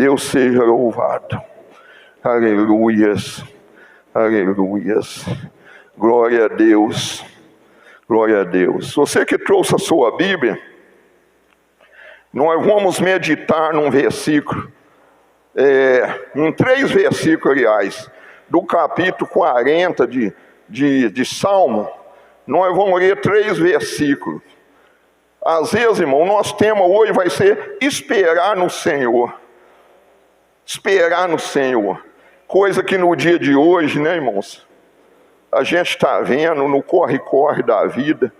Deus seja louvado. Aleluias, aleluias. Glória a Deus, glória a Deus. Você que trouxe a sua Bíblia, nós vamos meditar num versículo, em 3 versículos, aliás, do capítulo 40 de Salmo. Nós vamos ler 3 versículos. Às vezes, irmão, o nosso tema hoje vai ser esperar no Senhor. Esperar no Senhor. Coisa que no dia de hoje, né, irmãos, a gente está vendo no corre-corre da vida,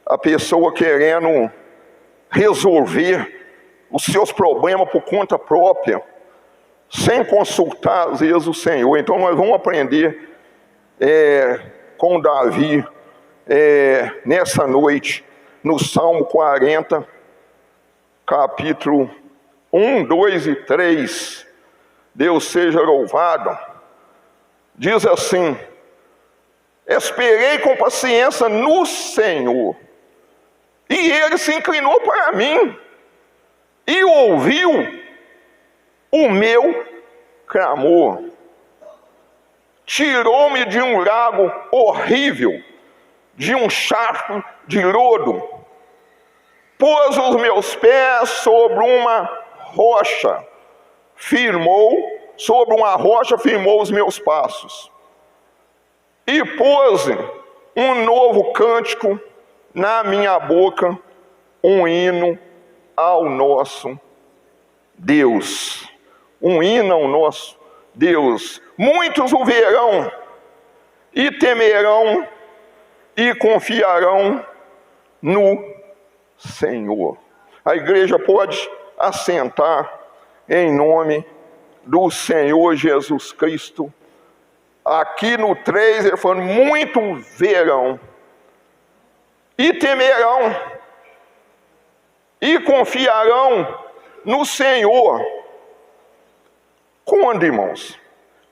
a pessoa querendo resolver os seus problemas por conta própria, sem consultar, às vezes, o Senhor. Então nós vamos aprender com Davi nessa noite, no Salmo 40, capítulo 1, 2 e 3. Deus seja louvado. Diz assim: esperei com paciência no Senhor, e Ele se inclinou para mim, e ouviu o meu clamor. Tirou-me de um lago horrível, de um charco de lodo. Pôs os meus pés sobre uma rocha, sobre uma rocha firmou os meus passos. E pôs um novo cântico na minha boca, um hino ao nosso Deus. Um hino ao nosso Deus. Muitos o verão e temerão e confiarão no Senhor. A igreja pode assentar em nome do Senhor Jesus Cristo. Aqui no 3 ele falou: muito verão e temerão e confiarão no Senhor. Quando, irmãos?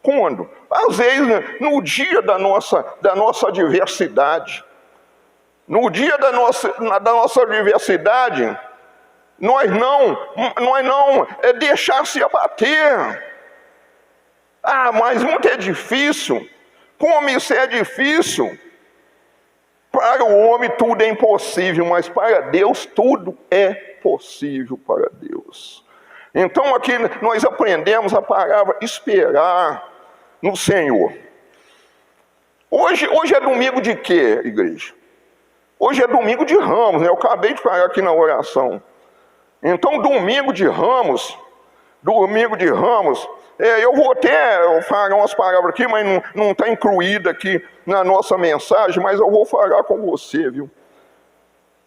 Quando? Às vezes, no dia da nossa adversidade. No dia da nossa adversidade, nós não deixar se abater. Mas muito é difícil. Como isso é difícil? Para o homem tudo é impossível, mas para Deus tudo é possível para Deus. Então aqui nós aprendemos a palavra esperar no Senhor. Hoje é domingo de quê, igreja? Hoje é domingo de Ramos, né? Eu acabei de falar aqui na oração. Então domingo de Ramos, eu vou até falar umas palavras aqui, mas não está incluída aqui na nossa mensagem, mas eu vou falar com você, viu?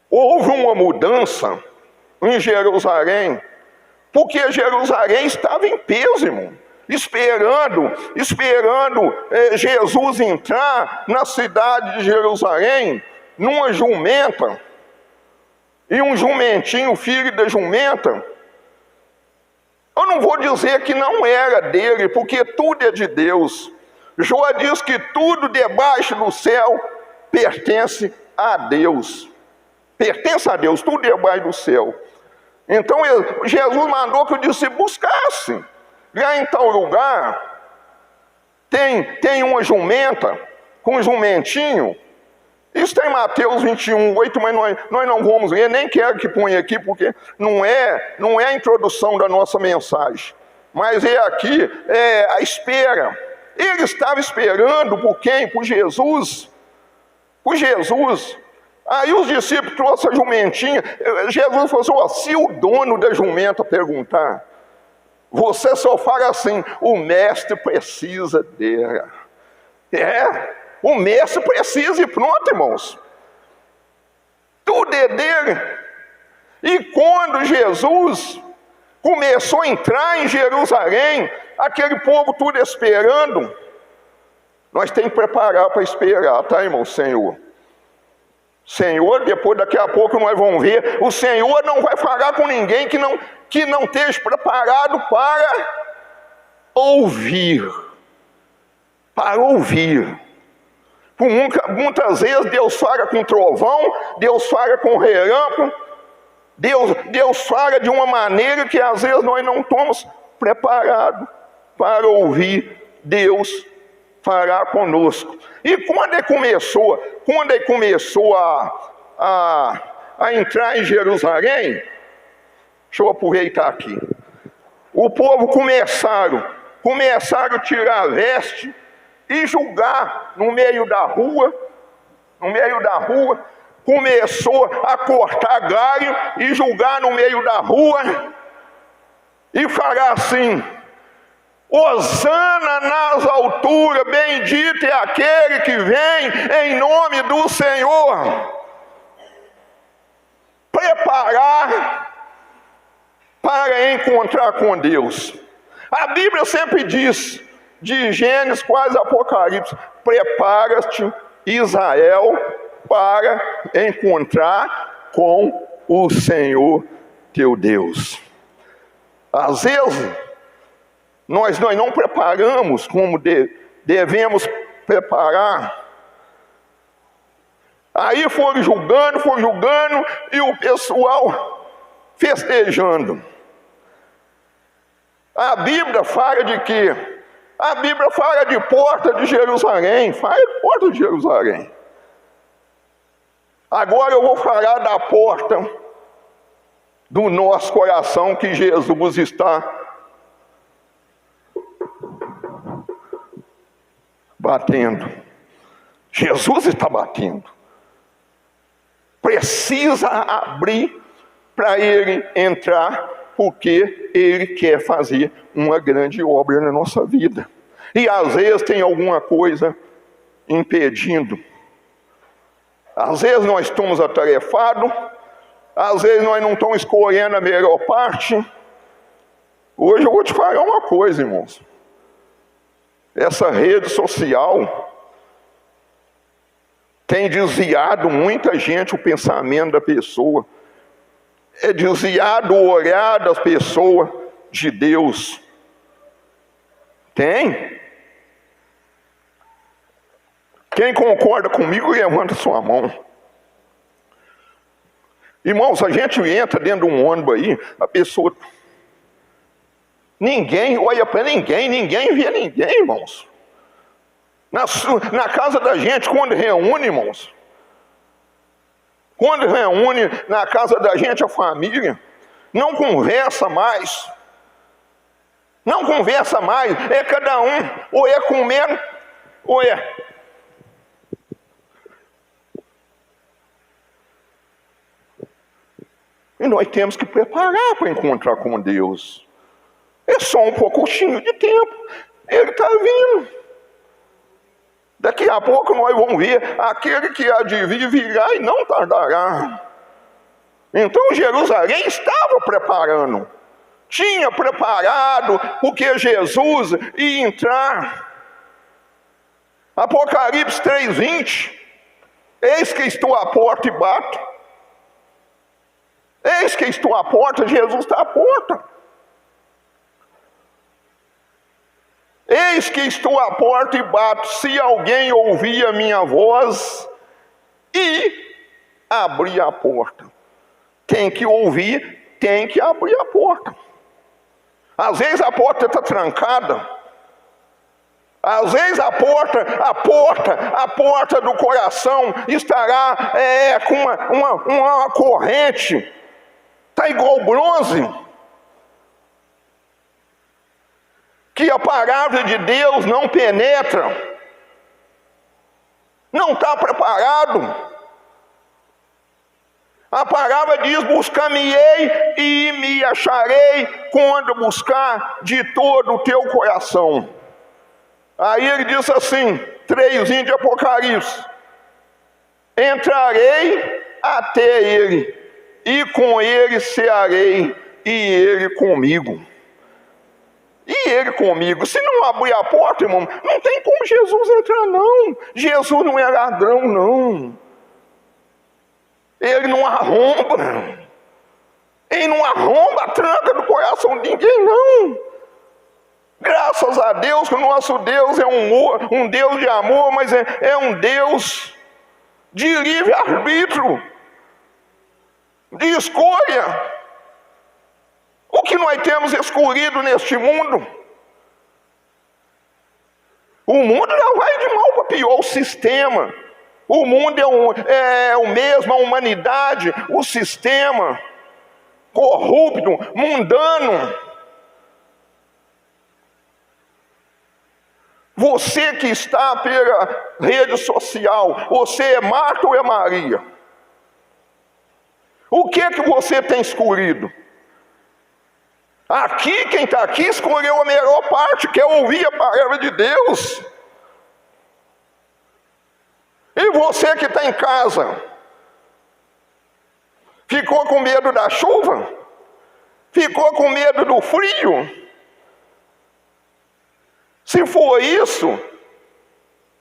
Houve uma mudança em Jerusalém, porque Jerusalém estava em peso, irmão, esperando Jesus entrar na cidade de Jerusalém, numa jumenta, e um jumentinho, filho da jumenta. Eu não vou dizer que não era dele, porque tudo é de Deus. Jó diz que tudo debaixo do céu pertence a Deus. Pertence a Deus, tudo debaixo do céu. Então Jesus mandou que o discípulo buscasse. Lá em tal lugar, tem uma jumenta, com um jumentinho. Isso está em Mateus 21, 8, mas nós não vamos ler, nem quero que ponha aqui, porque não é a introdução da nossa mensagem. Mas aqui a espera. Ele estava esperando por quem? Por Jesus. Por Jesus. Aí os discípulos trouxeram a jumentinha. Jesus falou assim: se o dono da jumenta perguntar, você só fala assim: o mestre precisa dela. O mestre precisa e pronto, irmãos. Tudo é dele. E quando Jesus começou a entrar em Jerusalém, aquele povo tudo esperando, nós temos que preparar para esperar, tá, irmão? Senhor, depois daqui a pouco nós vamos ver, o Senhor não vai falar com ninguém que não esteja preparado para ouvir. Para ouvir. Muitas vezes Deus fala com trovão, Deus fala com relâmpago, Deus fala de uma maneira que às vezes nós não estamos preparado para ouvir Deus falar conosco. E quando ele começou a entrar em Jerusalém, deixa eu aproveitar aqui, o povo começaram a tirar a veste e julgar no meio da rua, começou a cortar galho e julgar no meio da rua, e falar assim: Hosana nas alturas, bendito é aquele que vem em nome do Senhor. Preparar para encontrar com Deus. A Bíblia sempre diz, de Gênesis quase Apocalipse: prepara-te, Israel, para encontrar com o Senhor teu Deus. Às vezes, nós não preparamos como devemos preparar. Aí foram julgando, e o pessoal festejando. A Bíblia fala de quê? A Bíblia fala de porta de Jerusalém, Agora eu vou falar da porta do nosso coração, que Jesus está batendo. Jesus está batendo. Precisa abrir para ele entrar, porque ele quer fazer uma grande obra na nossa vida. E às vezes tem alguma coisa impedindo. Às vezes nós estamos atarefados, às vezes nós não estamos escolhendo a melhor parte. Hoje eu vou te falar uma coisa, irmãos. Essa rede social tem desviado muita gente o pensamento da pessoa. É desviado o olhar das pessoas de Deus. Tem? Quem concorda comigo, levanta sua mão. Irmãos, a gente entra dentro de um ônibus aí, a pessoa... Ninguém olha para ninguém vê ninguém, irmãos. Na casa da gente, quando reúne, irmãos, quando reúne na casa da gente a família, não conversa mais. É cada um, ou é comendo, ou é... E nós temos que preparar para encontrar com Deus. É só um pouquinho de tempo. Ele está vindo. Daqui a pouco nós vamos ver aquele que há de vir virá e não tardará. Então Jerusalém estava preparando. Tinha preparado, porque Jesus ia entrar. Apocalipse 3:20. Eis que estou à porta e bato. Eis que estou à porta, Jesus está à porta. Eis que estou à porta e bato, se alguém ouvir a minha voz e abrir a porta. Tem que ouvir, tem que abrir a porta. Às vezes a porta está trancada. Às vezes a porta do coração estará com uma corrente. Está igual bronze. Que a palavra de Deus não penetra. Não está preparado. A palavra diz: buscar-me-ei e me acharei quando buscar de todo o teu coração. Aí ele diz assim, 3 de Apocalipse: entrarei até ele, e com ele cearei, e ele comigo. E ele comigo. Se não abrir a porta, irmão, não tem como Jesus entrar, não. Jesus não é ladrão, não. Ele não arromba. Ele não arromba a tranca do coração de ninguém, não. Graças a Deus que o nosso Deus é um Deus de amor, mas é um Deus de livre-arbítrio, de escolha. O que nós temos escolhido neste mundo? O mundo não vai de mal para pior, o sistema. O mundo é o mesmo, a humanidade, o sistema corrupto, mundano. Você que está pela rede social, você é Marta ou é Maria? O que é que você tem escolhido? Aqui, quem está aqui escolheu a melhor parte, que é ouvir a palavra de Deus. E você que está em casa, ficou com medo da chuva? Ficou com medo do frio? Se for isso,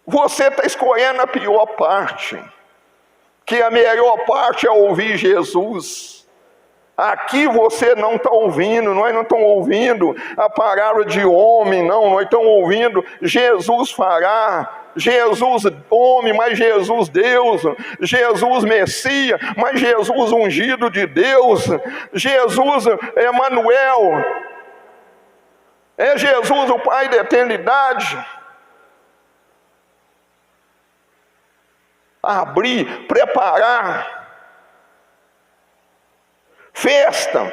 você está escolhendo a pior parte, que a melhor parte é ouvir Jesus. Aqui você não está ouvindo, nós não estamos ouvindo a palavra de homem, não, nós estamos ouvindo Jesus falar, Jesus homem, mas Jesus Deus, Jesus Messias, mas Jesus ungido de Deus, Jesus Emanuel, é Jesus o Pai da eternidade. Abrir, preparar, festa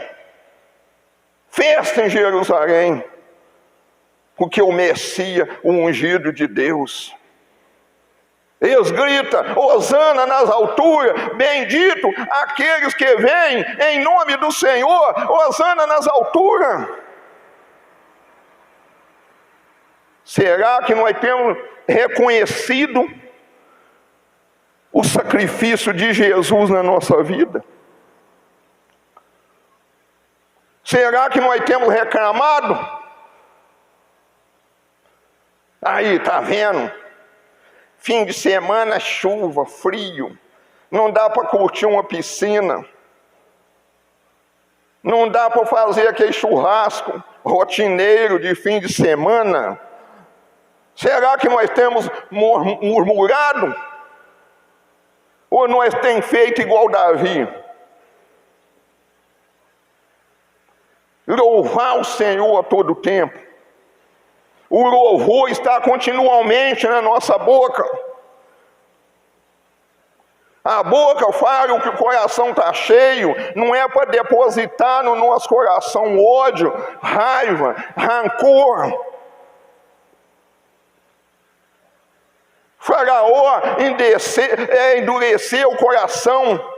em Jerusalém, porque o Messias, o ungido de Deus. Eles gritam, hosana nas alturas, bendito aqueles que vêm em nome do Senhor, hosana nas alturas. Será que nós temos reconhecido o sacrifício de Jesus na nossa vida? Será que nós temos reclamado? Aí, tá vendo? Fim de semana, chuva, frio. Não dá para curtir uma piscina. Não dá para fazer aquele churrasco rotineiro de fim de semana. Será que nós temos murmurado? Ou nós temos feito igual Davi? Louvar o Senhor a todo tempo. O louvor está continuamente na nossa boca. A boca fala o que o coração está cheio, não é para depositar no nosso coração ódio, raiva, rancor. Faraó endureceu o coração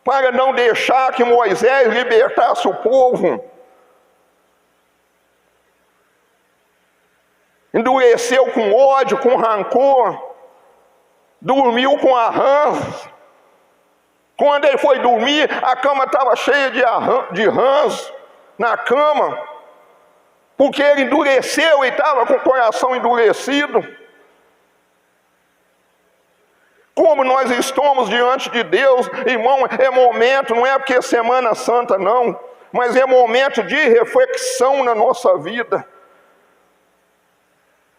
para não deixar que Moisés libertasse o povo. Endureceu com ódio, com rancor, dormiu com arranjo. Quando ele foi dormir, a cama estava cheia de rãs na cama, porque ele endureceu e estava com o coração endurecido. Como nós estamos diante de Deus, irmão, é momento, não é porque é Semana Santa não, mas é momento de reflexão na nossa vida.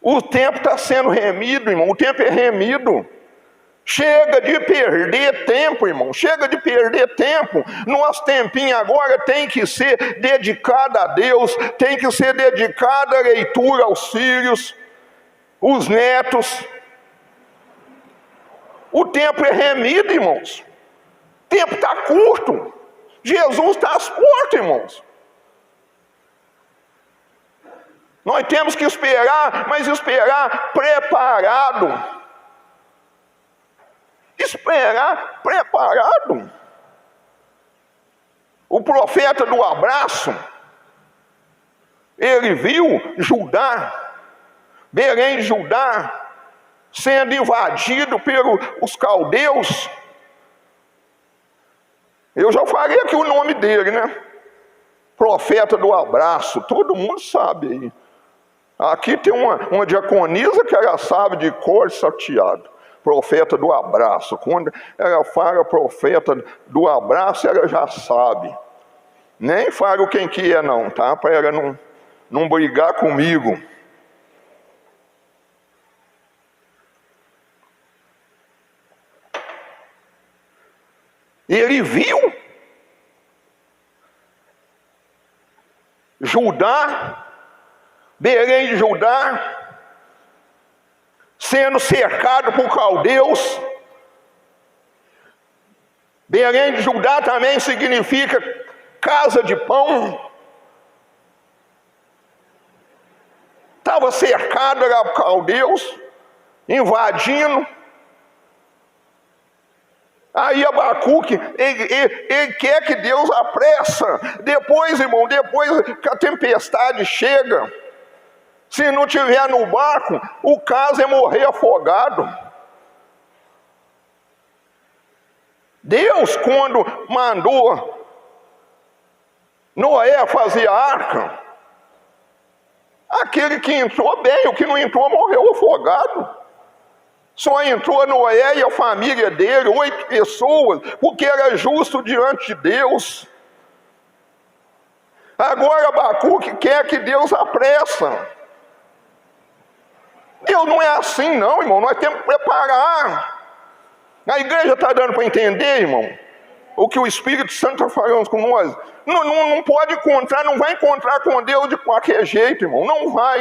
O tempo está sendo remido, irmão, o tempo é remido. Chega de perder tempo, irmão, chega de perder tempo. Nosso tempinho agora tem que ser dedicado a Deus, tem que ser dedicado à leitura aos filhos, os netos. O tempo é remido, irmãos. O tempo está curto. Jesus está às portas, irmãos. Nós temos que esperar, mas esperar preparado. Esperar preparado. O profeta do abraço, ele viu Judá, Belém de Judá, sendo invadido pelos caldeus. Eu já falei aqui o nome dele, né? Profeta do abraço, todo mundo sabe aí. Aqui tem uma diaconisa que ela sabe de cor salteado. Profeta do abraço. Quando ela fala profeta do abraço, ela já sabe. Nem falo quem que é não, tá? Para ela não brigar comigo. Ele viu Judá, Belém de Judá, sendo cercado por caldeus. Belém de Judá também significa casa de pão. Estava cercado, era caldeus, invadindo. Aí Abacuque, ele quer que Deus apressa. Depois, irmão, depois que a tempestade chega, se não tiver no barco, o caso é morrer afogado. Deus, quando mandou Noé fazer a arca, aquele que entrou bem, o que não entrou morreu afogado. Só entrou Noé e a família dele, 8 pessoas, porque era justo diante de Deus. Agora Abacuque quer que Deus apressa. Deus não é assim não, irmão, nós temos que preparar. A igreja está dando para entender, irmão, o que o Espírito Santo está falando com nós. Não pode encontrar, não vai encontrar com Deus de qualquer jeito, irmão. Não vai.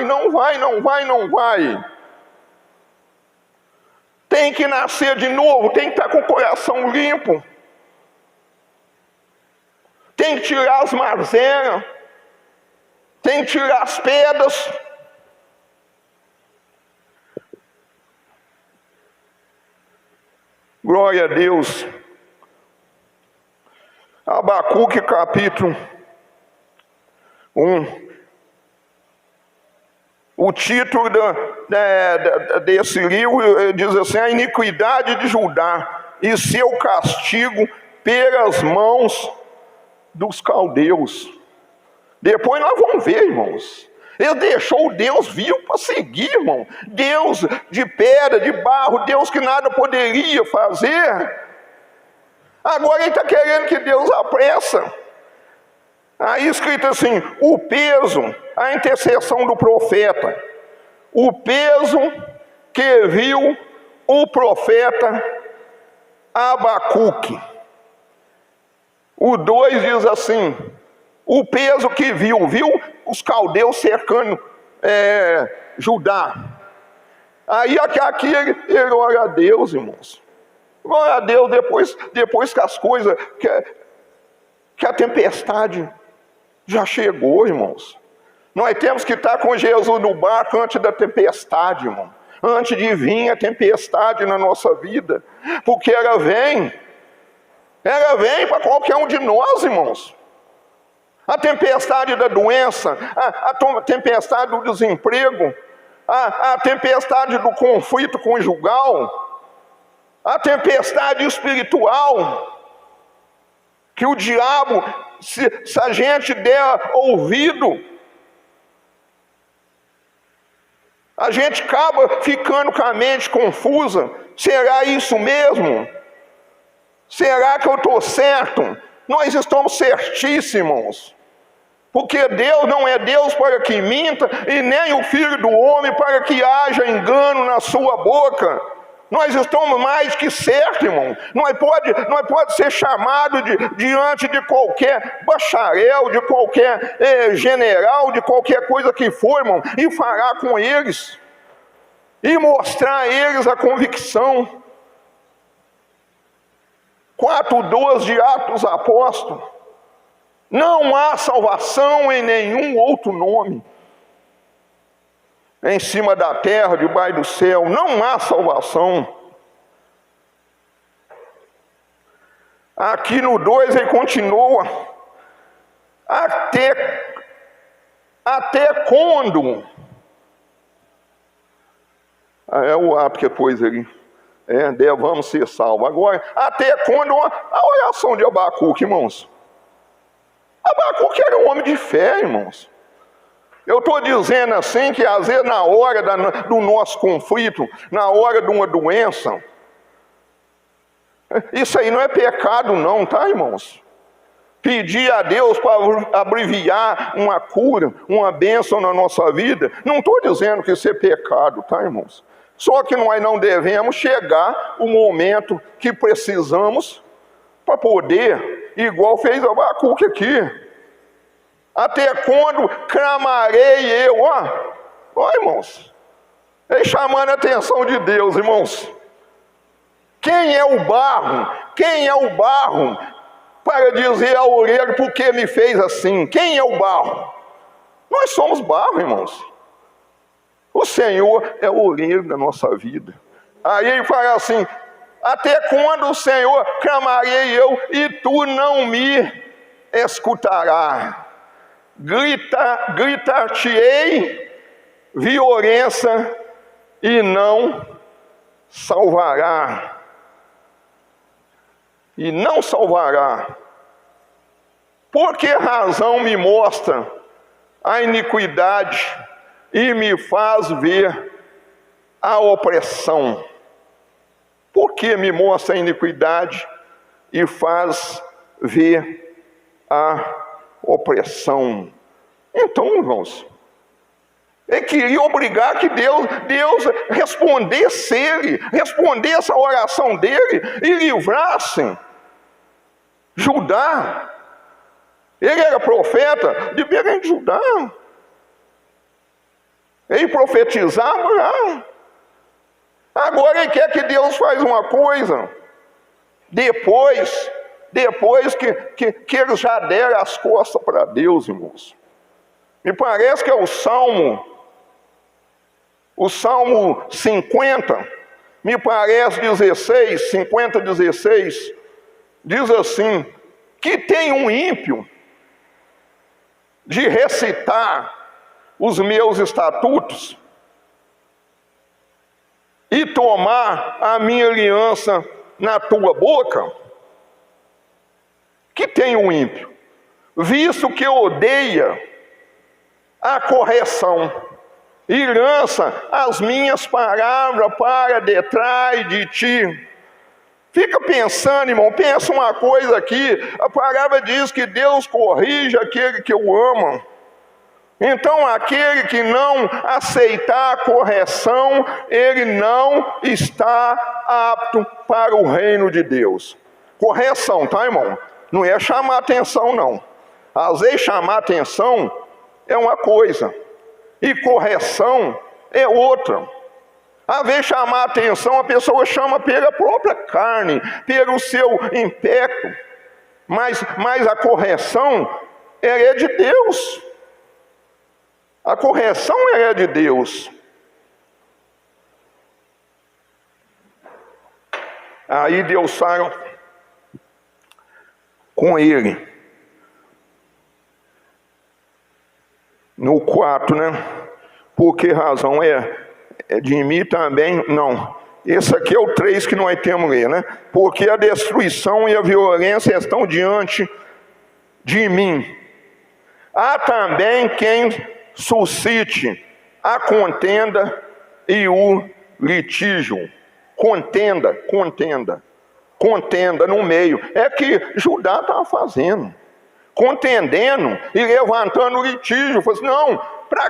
Tem que nascer de novo, tem que estar com o coração limpo. Tem que tirar as mazelas, tem que tirar as pedras. Glória a Deus. Abacuque capítulo 1. O título desse livro diz assim: a iniquidade de Judá e seu castigo pelas mãos dos caldeus. Depois nós vamos ver, irmãos. Ele deixou o Deus vivo para seguir, irmão. Deus de pedra, de barro, Deus que nada poderia fazer. Agora ele está querendo que Deus apressa. Aí escrito assim: o peso, a intercessão do profeta. O peso que viu o profeta Abacuque. O 2 diz assim: o peso que viu os caldeus cercando Judá. Aí aqui ele ora a Deus, irmãos. Glória a Deus, depois que as coisas, que a tempestade já chegou, irmãos. Nós temos que estar com Jesus no barco antes da tempestade, irmão. Antes de vir a tempestade na nossa vida. Porque ela vem para qualquer um de nós, irmãos. A tempestade da doença, a tempestade do desemprego, a tempestade do conflito conjugal, a tempestade espiritual, que o diabo, se a gente der ouvido, a gente acaba ficando com a mente confusa. Será isso mesmo? Será que eu estou certo? Nós estamos certíssimos. Porque Deus não é Deus para que minta, e nem o Filho do Homem para que haja engano na sua boca. Nós estamos mais que certos, irmão. Não pode ser chamado diante de qualquer bacharel, de qualquer general, de qualquer coisa que for, irmão, e falar com eles, e mostrar a eles a convicção. 4:12 de Atos dos Apóstolos. Não há salvação em nenhum outro nome em cima da terra, debaixo do céu. Não há salvação. Aqui no 2 ele continua: até quando? É o ato que depois ele devamos ser salvos. Agora, até quando a oração de Abacuque, irmãos? Abacuque era um homem de fé, irmãos. Eu estou dizendo assim que às vezes na hora do nosso conflito, na hora de uma doença, isso aí não é pecado não, tá, irmãos? Pedir a Deus para abreviar uma cura, uma bênção na nossa vida, não estou dizendo que isso é pecado, tá, irmãos? Só que nós não devemos chegar o momento que precisamos para poder, igual fez Abacuque aqui. Até quando clamarei eu? Ó, irmãos, é chamando a atenção de Deus, irmãos. Quem é o barro? Quem é o barro para dizer ao oleiro por que me fez assim? Quem é o barro? Nós somos barro, irmãos. O Senhor é o oleiro da nossa vida. Aí ele fala assim: até quando, Senhor, clamarei eu e tu não me escutarás? Gritar-te-ei violência e não salvará. E não salvará. Por que razão me mostra a iniquidade e me faz ver a opressão? Por que me mostra a iniquidade e faz ver a opressão? Então, irmãos, ele queria obrigar que Deus respondesse a oração dele e livrasse Judá. Ele era profeta de Belém de Judá. Ele profetizava lá. Agora ele quer que Deus faz uma coisa. Depois que eles já deram as costas para Deus, irmãos. Me parece que é o Salmo 50, me parece 16, diz assim: que tem um ímpio de recitar os meus estatutos e tomar a minha aliança na tua boca. Que tem um ímpio, visto que odeia a correção e lança as minhas palavras para detrás de ti. Fica pensando, irmão, pensa uma coisa aqui. A palavra diz que Deus corrige aquele que o ama. Então, aquele que não aceitar a correção, ele não está apto para o reino de Deus. Correção, tá, irmão? Não é chamar atenção, não. Às vezes chamar atenção é uma coisa, e correção é outra. Às vezes chamar atenção, a pessoa chama pela própria carne, pelo seu império, mas a correção é de Deus. A correção é de Deus. Aí Deus fala com ele. No 4, né? Por que razão? É de mim também? Não. Esse aqui é o 3 que nós temos que ler, né? Porque a destruição e a violência estão diante de mim. Há também quem suscite a contenda e o litígio. Contenda no meio. É que Judá estava fazendo. Contendendo e levantando litígio. Falei assim, não, para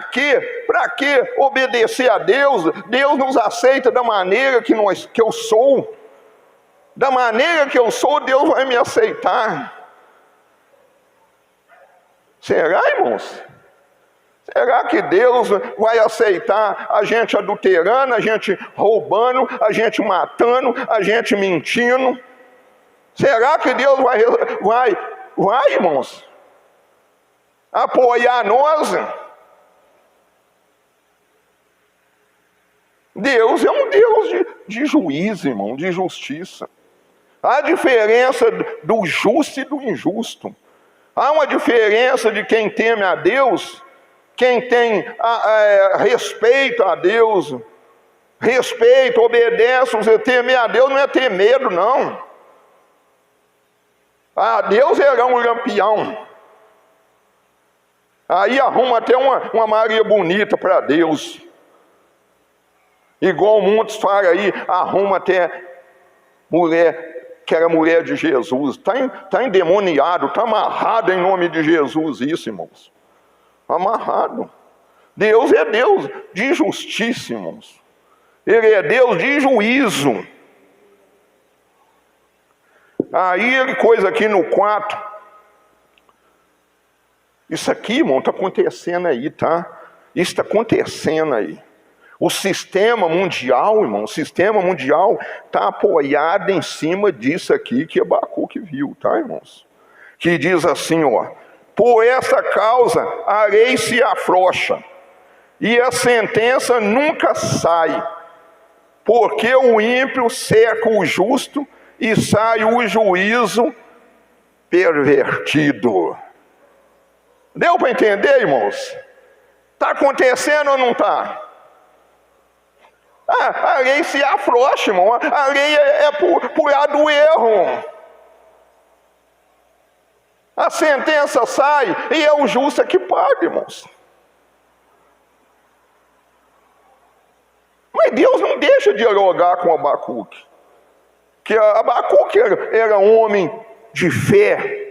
que obedecer a Deus? Deus nos aceita da maneira que eu sou. Da maneira que eu sou, Deus vai me aceitar. Será, irmãos? Será que Deus vai aceitar a gente adulterando, a gente roubando, a gente matando, a gente mentindo? Será que Deus vai, irmãos, apoiar nós? Deus é um Deus de juízo, irmão, de justiça. Há diferença do justo e do injusto. Há uma diferença de quem teme a Deus, quem tem respeito a Deus, obedece. Você temer a Deus não é ter medo, não. A Deus era um lampião. Aí arruma até uma Maria bonita para Deus. Igual muitos falam aí, arruma até mulher, que era mulher de Jesus. Está endemoniado, está amarrado em nome de Jesus isso, irmãos. Amarrado. Deus é Deus de justiça, irmãos. Ele é Deus de juízo. Aí ele coisa aqui no 4. Isso aqui, irmão, está acontecendo aí, tá? Isso está acontecendo aí. O sistema mundial, irmão, o sistema mundial está apoiado em cima disso aqui que Abacuque viu, tá, irmãos? Que diz assim, ó: por essa causa a lei se afrouxa, e a sentença nunca sai, porque o ímpio cerca o justo, e sai o juízo pervertido. Deu para entender, irmãos? Está acontecendo ou não está? A lei se afrouxa, irmão. A lei é por lado do erro. A sentença sai e é o justo que paga, irmãos. Mas Deus não deixa de dialogar com Abacuque. Que Abacuque era homem de fé.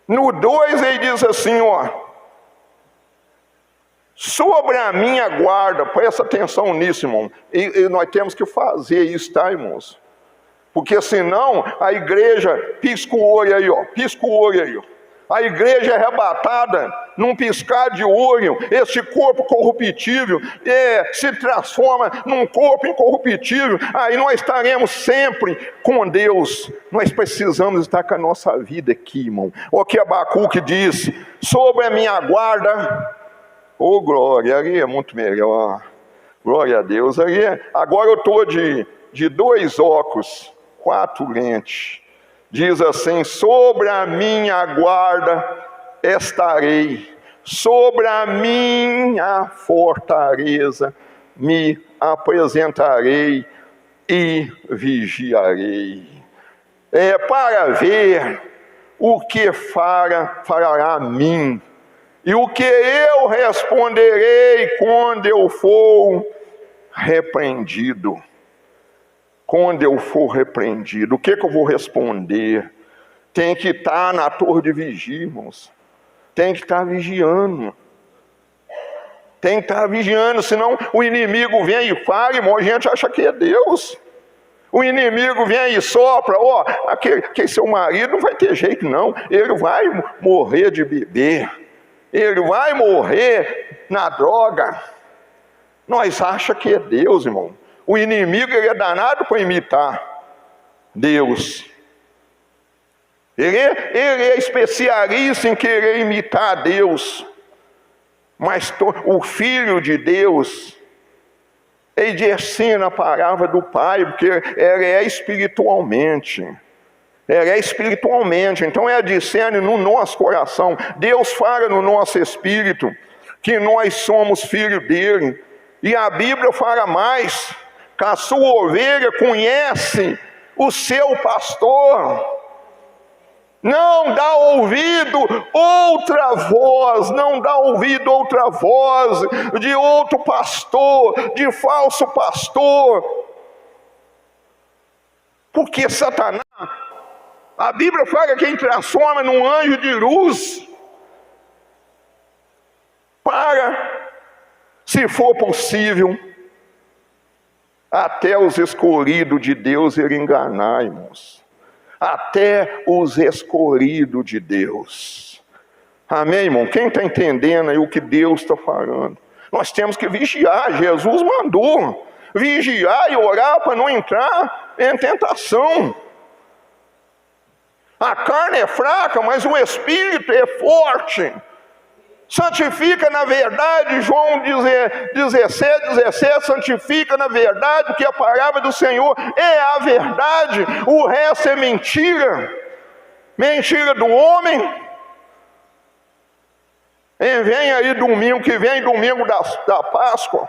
No 2 ele diz assim, ó: sobre a minha guarda, presta atenção nisso, irmão. E nós temos que fazer isso, tá, irmãos? Porque senão a igreja pisca o olho aí, ó. Pisca o olho aí, ó. A igreja é arrebatada num piscar de olho. Esse corpo corruptível se transforma num corpo incorruptível. Aí nós estaremos sempre com Deus. Nós precisamos estar com a nossa vida aqui, irmão. O que Abacuque diz: sobre a minha guarda. Oh, glória, ali é muito melhor. Glória a Deus. Agora eu estou de 2 óculos, 4 lentes. Diz assim: sobre a minha guarda estarei, sobre a minha fortaleza me apresentarei e vigiarei. Para ver o que fará a mim, e o que eu responderei quando eu for repreendido. Quando eu for repreendido, o que eu vou responder? Tem que estar na torre de vigia, irmãos. Tem que estar vigiando. Tem que estar vigiando, senão o inimigo vem e fala, irmão, a gente acha que é Deus. O inimigo vem e sopra, ó, aquele seu marido não vai ter jeito não, ele vai morrer de beber, ele vai morrer na droga. Nós achamos que é Deus, irmão. O inimigo ele é danado para imitar Deus. Ele é especialista em querer imitar Deus. Mas o Filho de Deus, ele ensina a palavra do Pai, porque ela é espiritualmente. Ela é espiritualmente, então ela discerne no nosso coração. Deus fala no nosso espírito que nós somos filhos dele. E a Bíblia fala mais, que a sua ovelha conhece o seu pastor. Não dá ouvido outra voz, não dá ouvido outra voz de outro pastor, de falso pastor. Porque Satanás, a Bíblia fala que ele transforma num anjo de luz para, se for possível, até os escolhidos de Deus ele enganar, irmãos. Até os escolhidos de Deus. Amém, irmão? Quem está entendendo aí o que Deus está falando? Nós temos que vigiar. Jesus mandou vigiar e orar para não entrar em tentação. A carne é fraca, mas o Espírito é forte. Santifica na verdade, João 17, santifica na verdade, que a palavra do Senhor é a verdade, o resto é mentira, mentira do homem. Vem aí domingo, que vem domingo da Páscoa,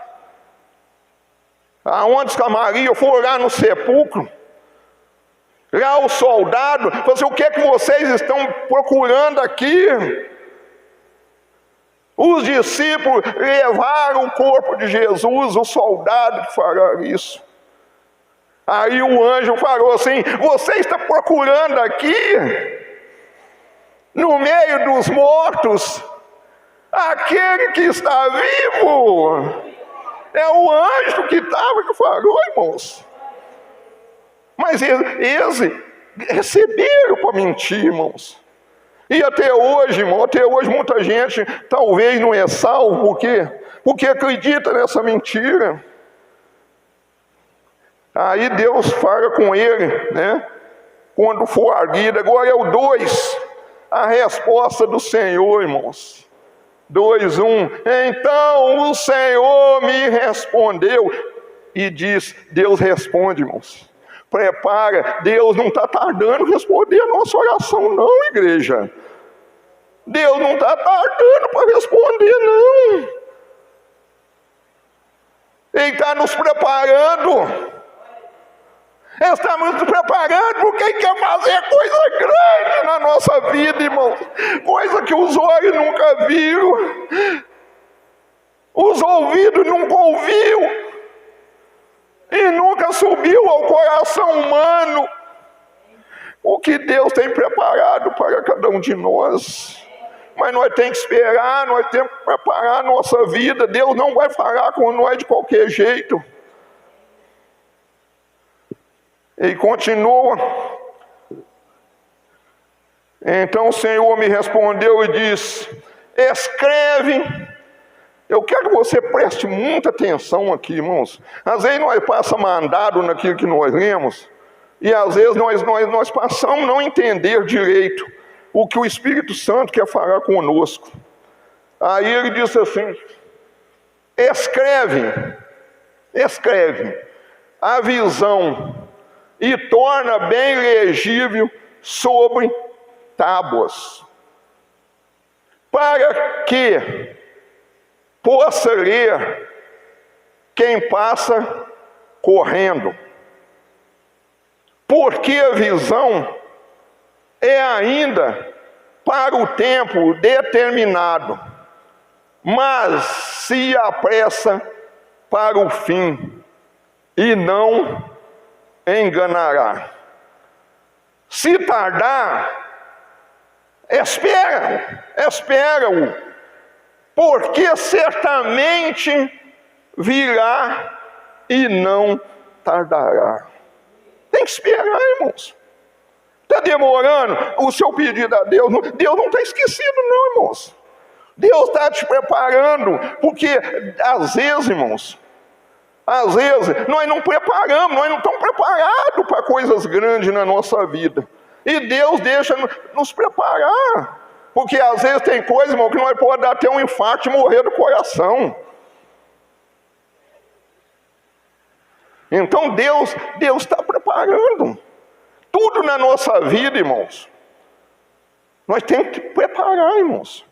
aonde a Maria foi lá no sepulcro, lá o soldado falou assim: o que é que vocês estão procurando aqui? Os discípulos levaram o corpo de Jesus, o soldado que fará isso. Aí o anjo falou assim: você está procurando aqui, no meio dos mortos, aquele que está vivo. É o anjo que estava que falou, irmãos. Mas eles receberam para mentir, irmãos. E até hoje, irmão, até hoje muita gente talvez não é salvo, porque acredita nessa mentira. Aí Deus fala com ele, né? Quando for arguido. Agora é o 2, a resposta do Senhor, irmãos. 2:1. Então o Senhor me respondeu. E diz, Deus responde, irmãos. Prepara, Deus não está tardando responder a nossa oração, não, igreja. Deus não está tardando para responder, não. Ele está nos preparando. Estamos nos preparando porque Ele quer fazer coisa grande na nossa vida, irmãos. Coisa que os olhos nunca viram, os ouvidos nunca ouviu e nunca subiu ao coração humano. O que Deus tem preparado para cada um de nós. Mas nós temos que esperar, nós temos que preparar a nossa vida. Deus não vai falar com nós de qualquer jeito. Ele continua. Então o Senhor me respondeu e disse: escreve. Eu quero que você preste muita atenção aqui, irmãos. Às vezes nós passamos mandado naquilo que nós lemos, e às vezes nós passamos a não entender direito o que o Espírito Santo quer falar conosco. Aí ele disse assim: escreve a visão e torna bem legível sobre tábuas, para que possa ler quem passa correndo. Porque a visão é ainda para o tempo determinado, mas se apressa para o fim, e não enganará. Se tardar, espera-o, porque certamente virá e não tardará. Tem que esperar, irmãos. Está demorando o seu pedido a Deus? Deus não está esquecido, não, irmãos. Deus está te preparando, porque às vezes, irmãos, às vezes nós não preparamos, nós não estamos preparados para coisas grandes na nossa vida. E Deus deixa nos preparar. Porque às vezes tem coisa, irmão, que nós podemos dar até um infarto e morrer do coração. Então Deus está preparando. Tudo na nossa vida, irmãos. Nós temos que preparar, irmãos.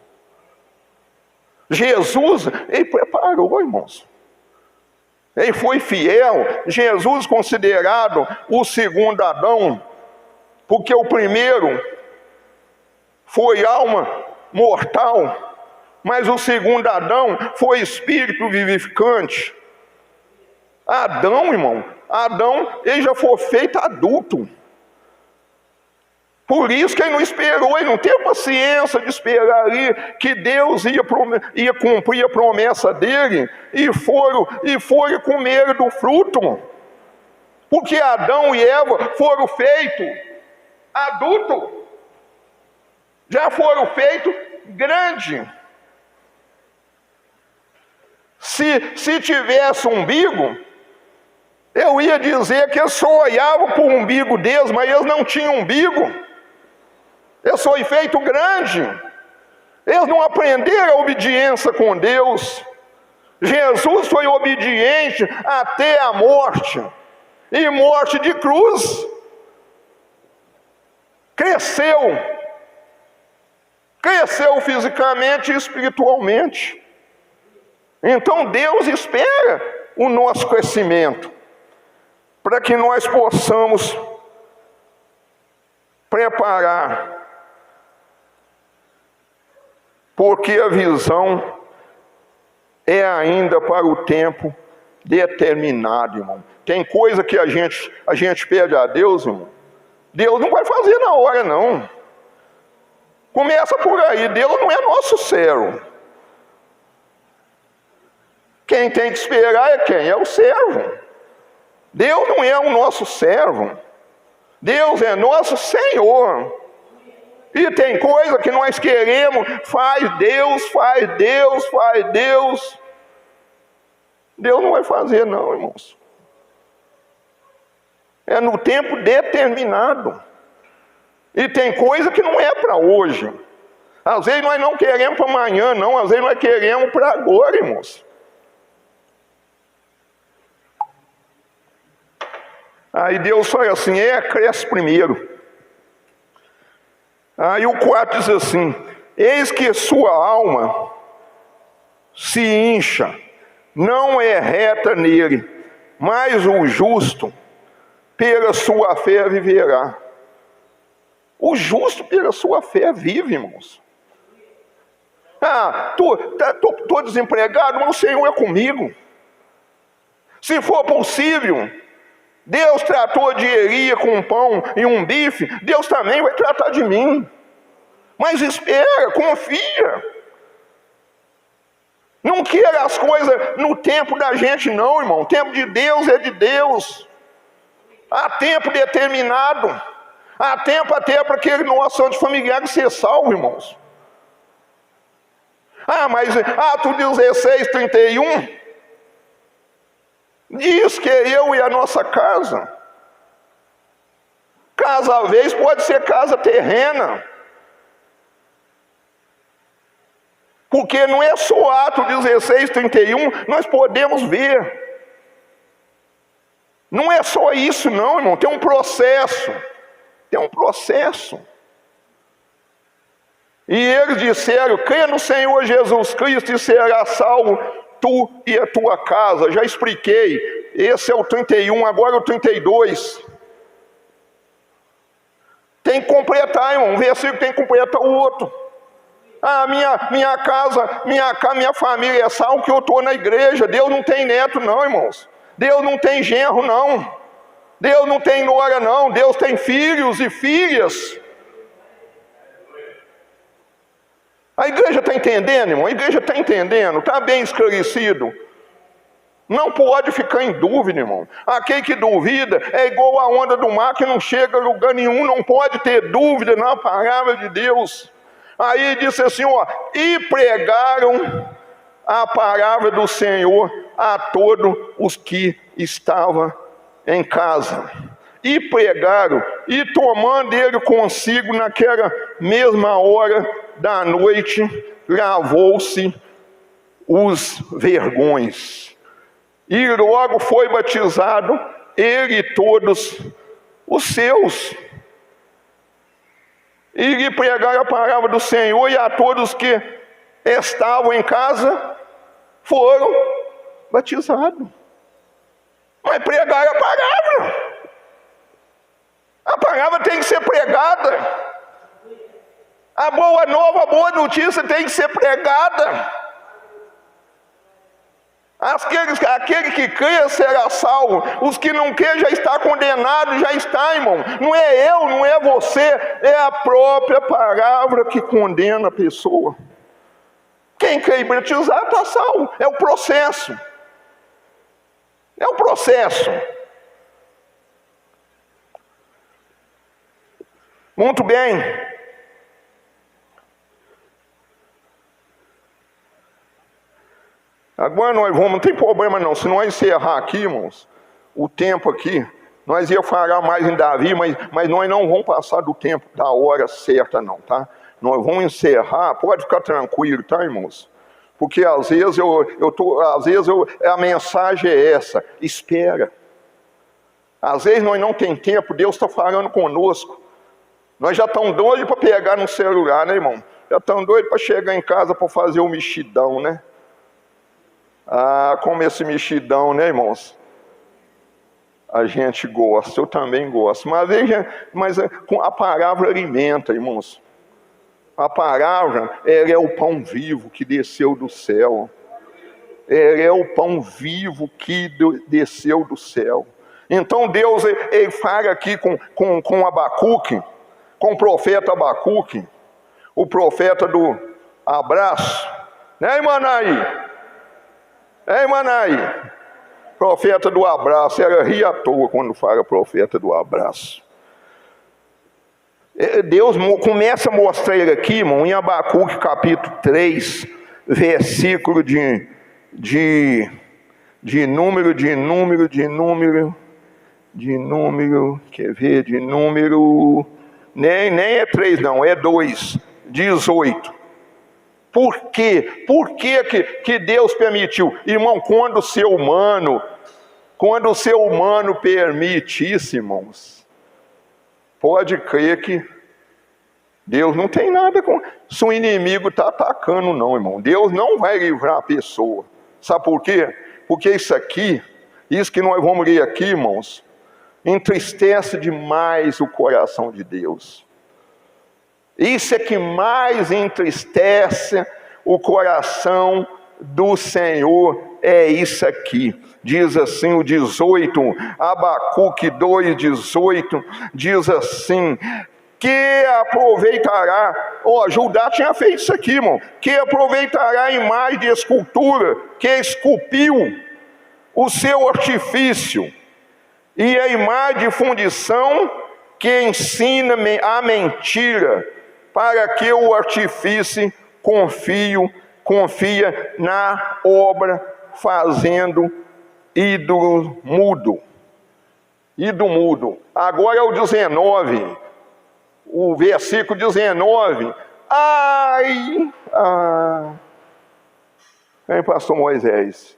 Jesus, Ele preparou, irmãos. Ele foi fiel. Jesus considerado o segundo Adão, porque o primeiro foi alma mortal, mas o segundo Adão foi espírito vivificante. Adão, irmão, ele já foi feito adulto. Por isso que ele não esperou, ele não teve paciência de esperar ali que Deus ia cumprir a promessa dele e foram comer do fruto. Porque Adão e Eva foram feitos adultos, já foram feitos grandes. Se tivesse umbigo, eu ia dizer que eles só olhavam para o umbigo deles, mas eles não tinham umbigo. Eles foram feitos grandes. Eles não aprenderam a obediência com Deus. Jesus foi obediente até a morte, e morte de cruz. Cresceu fisicamente e espiritualmente. Então Deus espera o nosso crescimento, para que nós possamos preparar. Porque a visão é ainda para o tempo determinado, irmão. Tem coisa que a gente pede a Deus, irmão. Deus não vai fazer na hora, não. Começa por aí. Deus não é nosso servo. Quem tem que esperar é quem? É o servo. Deus não é o nosso servo. Deus é nosso Senhor. E tem coisa que nós queremos, faz Deus, faz Deus, faz Deus. Deus não vai fazer não, irmãos. É no tempo determinado. E tem coisa que não é para hoje. Às vezes nós não queremos para amanhã, não. Às vezes nós queremos para agora, irmãos. Aí Deus fala assim, cresce primeiro. Aí o 4 diz assim, eis que sua alma se incha, não é reta nele, mas o justo pela sua fé viverá. O justo pela sua fé vive, irmãos. Tô desempregado, mas o Senhor é comigo. Se for possível, Deus tratou de Elia com um pão e um bife, Deus também vai tratar de mim. Mas espera, confia. Não queira as coisas no tempo da gente não, irmão. O tempo de Deus é de Deus. Há tempo determinado. Há tempo até para aquele nosso familiar ser salvo, irmãos. Mas Atos 16:31 diz que eu e a nossa casa. Casa à vez pode ser casa terrena. Porque não é só Atos 16:31, nós podemos ver. Não é só isso não, irmão, tem um processo. Tem um processo. E eles disseram, crê no Senhor Jesus Cristo e será salvo tu e a tua casa. Já expliquei, esse é o 31, agora o 32. Tem que completar, irmão, um versículo tem que completar o outro. Minha casa, minha família é salva que eu estou na igreja. Deus não tem neto não, irmãos. Deus não tem genro não. Deus não tem nora não. Deus tem filhos e filhas. A igreja está entendendo, irmão? A igreja está entendendo, está bem esclarecido. Não pode ficar em dúvida, irmão. Aquele que duvida é igual a onda do mar que não chega a lugar nenhum. Não pode ter dúvida na palavra de Deus. Aí disse assim, e pregaram a palavra do Senhor a todos os que estavam em casa. E pregaram, e tomando ele consigo naquela mesma hora da noite, lavou-se os vergões. E logo foi batizado, ele e todos os seus. E lhe pregaram a palavra do Senhor, e a todos que estavam em casa foram batizados. Mas pregaram a palavra. A palavra tem que ser pregada. A boa nova, a boa notícia tem que ser pregada. Aquele que crê será salvo. Os que não crê já está condenado, já está, irmão. Não é eu, não é você, é a própria palavra que condena a pessoa. Quem crê e batizar está salvo. É o processo. É o processo. Muito bem. Agora nós vamos, não tem problema não, se nós encerrar aqui, irmãos, o tempo aqui, nós ia falar mais em Davi, mas nós não vamos passar do tempo, da hora certa não, tá? Nós vamos encerrar, pode ficar tranquilo, tá, irmãos? Porque às vezes a mensagem é essa, espera. Às vezes nós não tem tempo, Deus está falando conosco. Nós já estamos doidos para pegar no celular, né, irmão? Já estamos doidos para chegar em casa para fazer o mexidão, né? Como esse mexidão, né, irmãos? A gente gosta, eu também gosto. Mas a palavra alimenta, irmãos. A palavra, ela é o pão vivo que desceu do céu. Ela é o pão vivo que desceu do céu. Então Deus, ele fala aqui com Abacuque, com o profeta Abacuque, o profeta do abraço. Né, irmã Naí? Irmã Naí? Profeta do abraço. Ela ri à toa quando fala profeta do abraço. Deus começa a mostrar ele aqui, irmão, em Abacuque capítulo 3, versículo de número, quer ver, nem é 3 não, é 2, 18. Por quê? Por que Deus permitiu? Irmão, quando o ser humano permite isso, irmãos, pode crer que Deus não tem nada com... Se o inimigo está atacando, não, irmão. Deus não vai livrar a pessoa. Sabe por quê? Porque isso que nós vamos ler aqui, irmãos, entristece demais o coração de Deus. Isso é que mais entristece o coração do Senhor, é isso aqui. Diz assim o 18, Abacuque 2, 18, diz assim: que aproveitará, Judá tinha feito isso aqui, irmão, que aproveitará a imagem de escultura, que esculpiu o seu artifício, e a imagem de fundição que ensina a mentira, para que o artífice confia na obra, fazendo ídolo mudo. Agora é o 19, o versículo 19. Vem, pastor Moisés.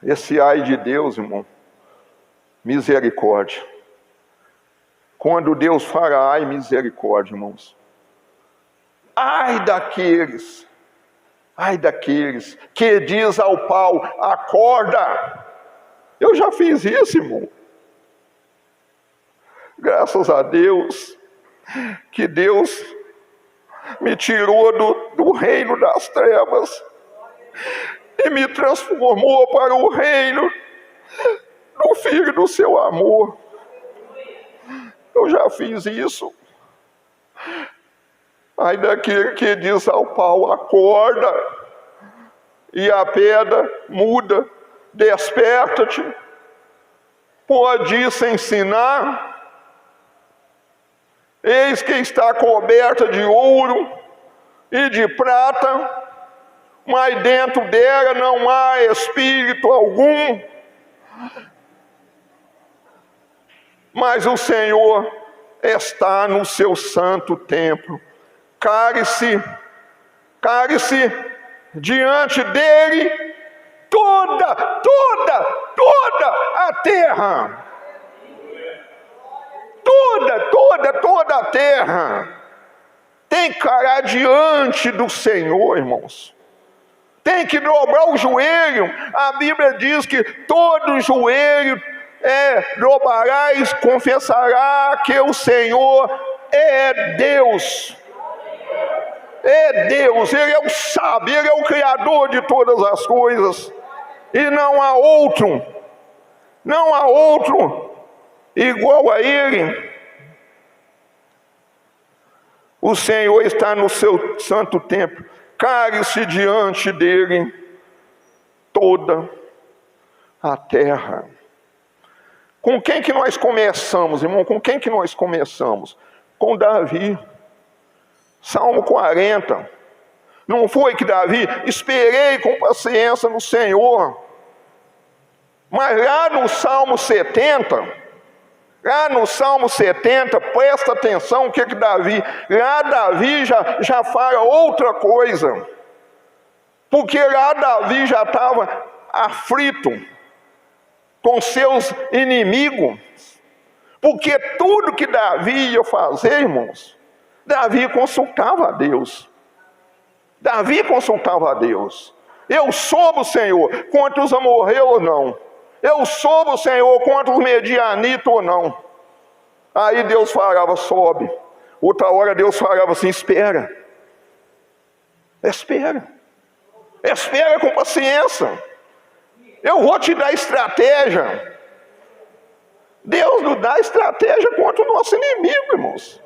Esse ai de Deus, irmão, misericórdia. Quando Deus fala ai, misericórdia, irmãos. Ai daqueles que diz ao pau, acorda. Eu já fiz isso, irmão. Graças a Deus, que Deus me tirou do reino das trevas e me transformou para o reino do Filho do seu amor. Eu já fiz isso. Ai daquele que diz ao pau, acorda, e a pedra muda, desperta-te, pode isso ensinar. Eis que está coberta de ouro e de prata, mas dentro dela não há espírito algum. Mas o Senhor está no seu santo templo. Care-se diante dele toda a terra. Toda a terra tem que cair diante do Senhor, irmãos. Tem que dobrar o joelho. A Bíblia diz que todo joelho dobrarás, confessará que o Senhor é Deus. É Deus, Ele é o sábio, Ele é o Criador de todas as coisas. E não há outro igual a Ele. O Senhor está no seu santo templo. Care-se diante dele toda a terra. Com quem que nós começamos, irmão? Com quem que nós começamos? Com Davi. Salmo 40. Não foi que Davi, esperei com paciência no Senhor. Mas lá no Salmo 70, presta atenção o que Davi, lá Davi já fala outra coisa. Porque lá Davi já estava aflito com seus inimigos. Porque tudo que Davi ia fazer, irmãos, Davi consultava a Deus. Eu soube o Senhor contra os amorreus ou não. Eu soube o Senhor contra os medianitas ou não. Aí Deus falava, sobe. Outra hora Deus falava assim, espera com paciência. Eu vou te dar estratégia. Deus nos dá estratégia contra o nosso inimigo, irmãos.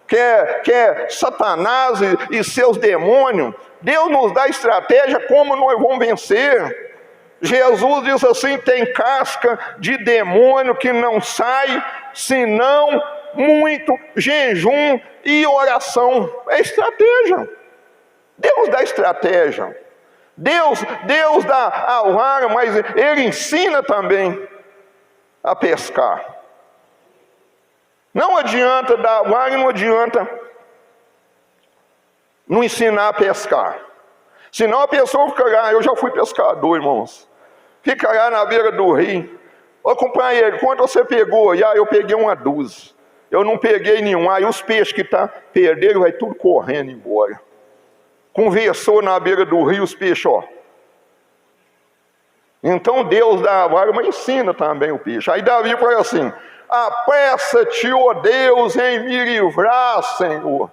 Quer Satanás e seus demônios. Deus nos dá estratégia como nós vamos vencer. Jesus diz assim: tem casca de demônio que não sai, senão muito jejum e oração. É estratégia. Deus dá estratégia. Deus dá a vara, mas Ele ensina também a pescar. Não adianta dar vara, não adianta não ensinar a pescar. Senão a pessoa fica lá, eu já fui pescador, irmãos. Fica lá na beira do rio. Ô companheiro, quanto você pegou? Eu peguei uma dúzia. Eu não peguei nenhum. Aí os peixes que perderam, vai tudo correndo embora. Conversou na beira do rio, os peixes, ó. Então Deus dá a vara, mas ensina também o peixe. Aí Davi fala assim: apressa-te, ó Deus, em me livrar, Senhor.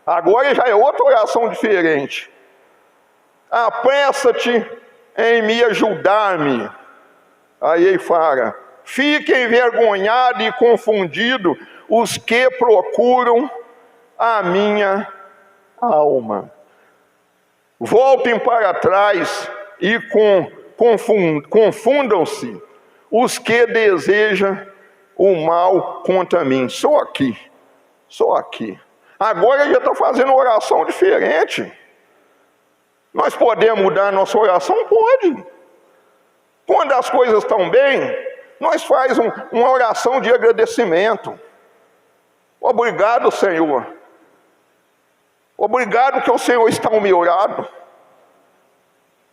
Agora já é outra oração diferente. Apressa-te em me ajudar-me. Aí ele fala: fiquem envergonhados e confundidos os que procuram a minha alma. Voltem para trás e confundam-se os que desejam o mal contra mim. Só aqui. Agora ele já está fazendo oração diferente. Nós podemos mudar a nossa oração? Pode. Quando as coisas estão bem, nós fazemos uma oração de agradecimento. Obrigado, Senhor. Obrigado que o Senhor está ao meu lado.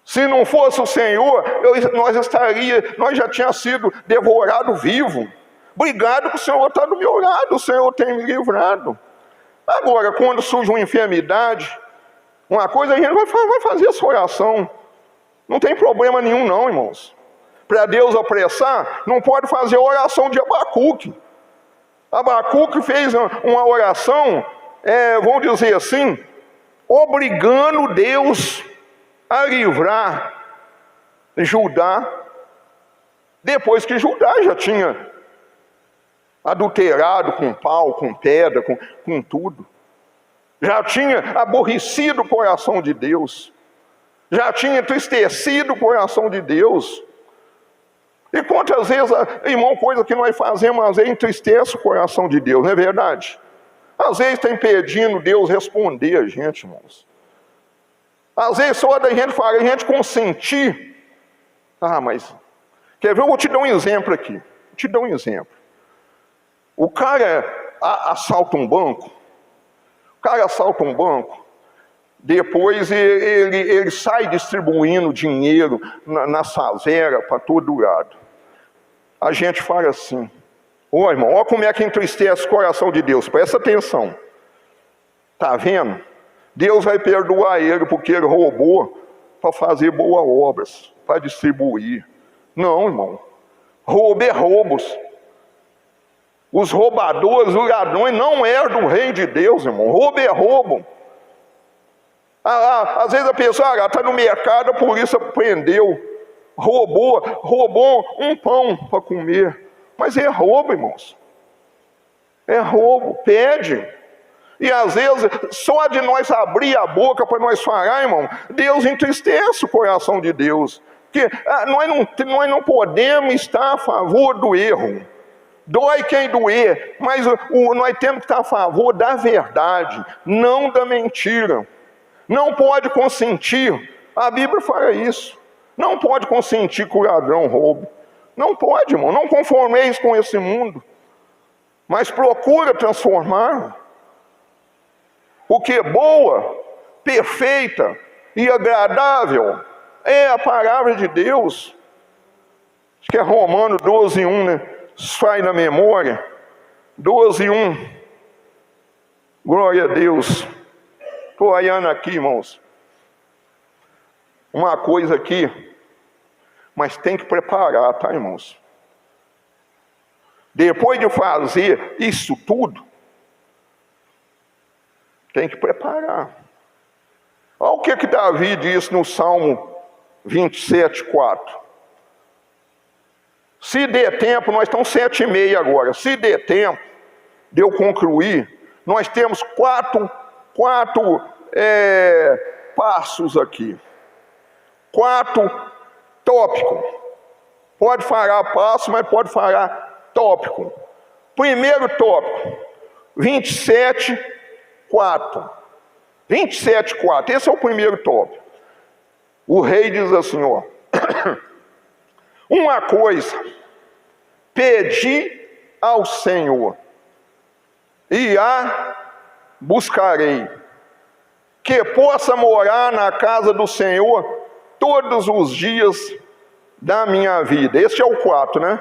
Se não fosse o Senhor, nós já tínhamos sido devorados vivos. Obrigado que o Senhor está do meu lado, o Senhor tem me livrado. Agora, quando surge uma enfermidade, uma coisa, a gente vai fazer essa oração. Não tem problema nenhum não, irmãos. Para Deus apressar, não pode fazer a oração de Abacuque. Abacuque fez uma oração, vamos dizer assim, obrigando Deus a livrar Judá, depois que Judá já tinha adulterado com pau, com pedra, com tudo. Já tinha aborrecido o coração de Deus. Já tinha entristecido o coração de Deus. E quantas vezes, irmão, coisa que nós fazemos, às vezes entristece o coração de Deus, não é verdade? Às vezes está impedindo Deus responder a gente, irmãos. Às vezes só da gente falar, a gente consentir. Mas, quer ver? Eu vou te dar um exemplo aqui. O cara assalta um banco. Depois ele sai distribuindo dinheiro nas favelas para todo lado. A gente fala assim: ô irmão, olha como é que entristece o coração de Deus, presta atenção. Está vendo? Deus vai perdoar ele porque ele roubou para fazer boas obras, para distribuir. Não, irmão. Roubo é roubos. Os roubadores, os ladrões não eram do reino de Deus, irmão. Roubo é roubo. Às vezes a pessoa está no mercado, a polícia prendeu, roubou um pão para comer. Mas é roubo, irmãos. É roubo, pede. E às vezes, só de nós abrir a boca para nós falar, irmão, Deus entristece o coração de Deus. Porque nós não podemos estar a favor do erro. Dói quem doer, mas nós temos que estar a favor da verdade, não da mentira. Não pode consentir, a Bíblia fala isso, não pode consentir que o ladrão roube. Não pode, irmão, não conformeis com esse mundo, mas procura transformar. Porque boa, perfeita e agradável é a palavra de Deus. Acho que é Romanos 12:1, né? Sai na memória. 12:1. Glória a Deus. Estou olhando aqui, irmãos. Uma coisa aqui, mas tem que preparar, tá, irmãos? Depois de fazer isso tudo, tem que preparar. Olha o que Davi diz no Salmo 27:4. Se der tempo, nós estamos 7:30 agora. Se der tempo de eu concluir, nós temos quatro passos aqui. 4 tópico. Pode falar passo, mas pode falar tópico. Primeiro tópico, 27:4. 27:4, esse é o primeiro tópico. O rei diz assim, ó. Uma coisa, pedi ao Senhor, e a buscarei, que possa morar na casa do Senhor todos os dias da minha vida. Esse é o 4, né?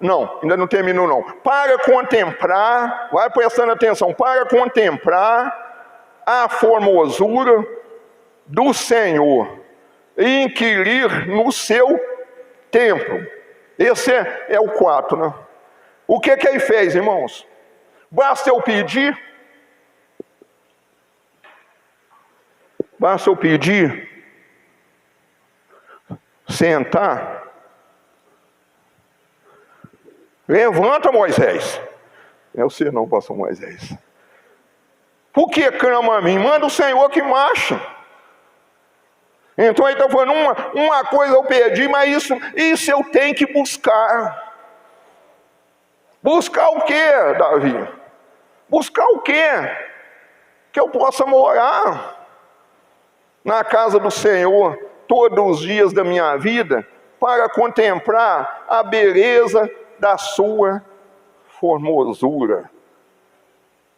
Não, ainda não terminou não. Para contemplar, vai prestando atenção, para contemplar a formosura do Senhor e inquirir no seu templo. Esse é o 4, né? O que ele fez, irmãos? Basta eu pedir? Basta eu pedir? Sentar? Levanta, Moisés. É o senhor não, pastor Moisés. Por que clama a mim? Manda o Senhor que marcha. Então ele está falando, uma coisa eu pedi, mas isso eu tenho que buscar. Buscar o quê, Davi? Buscar o quê? Que eu possa morar na casa do Senhor todos os dias da minha vida, para contemplar a beleza da sua formosura.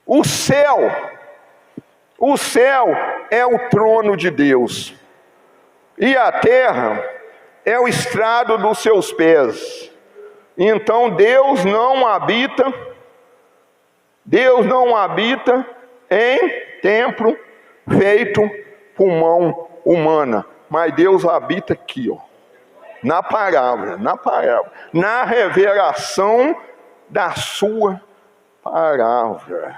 O céu é o trono de Deus, e a terra é o estrado dos seus pés. Então Deus não habita em templo feito por mão humana, mas Deus habita aqui, ó, na palavra, na revelação da sua palavra.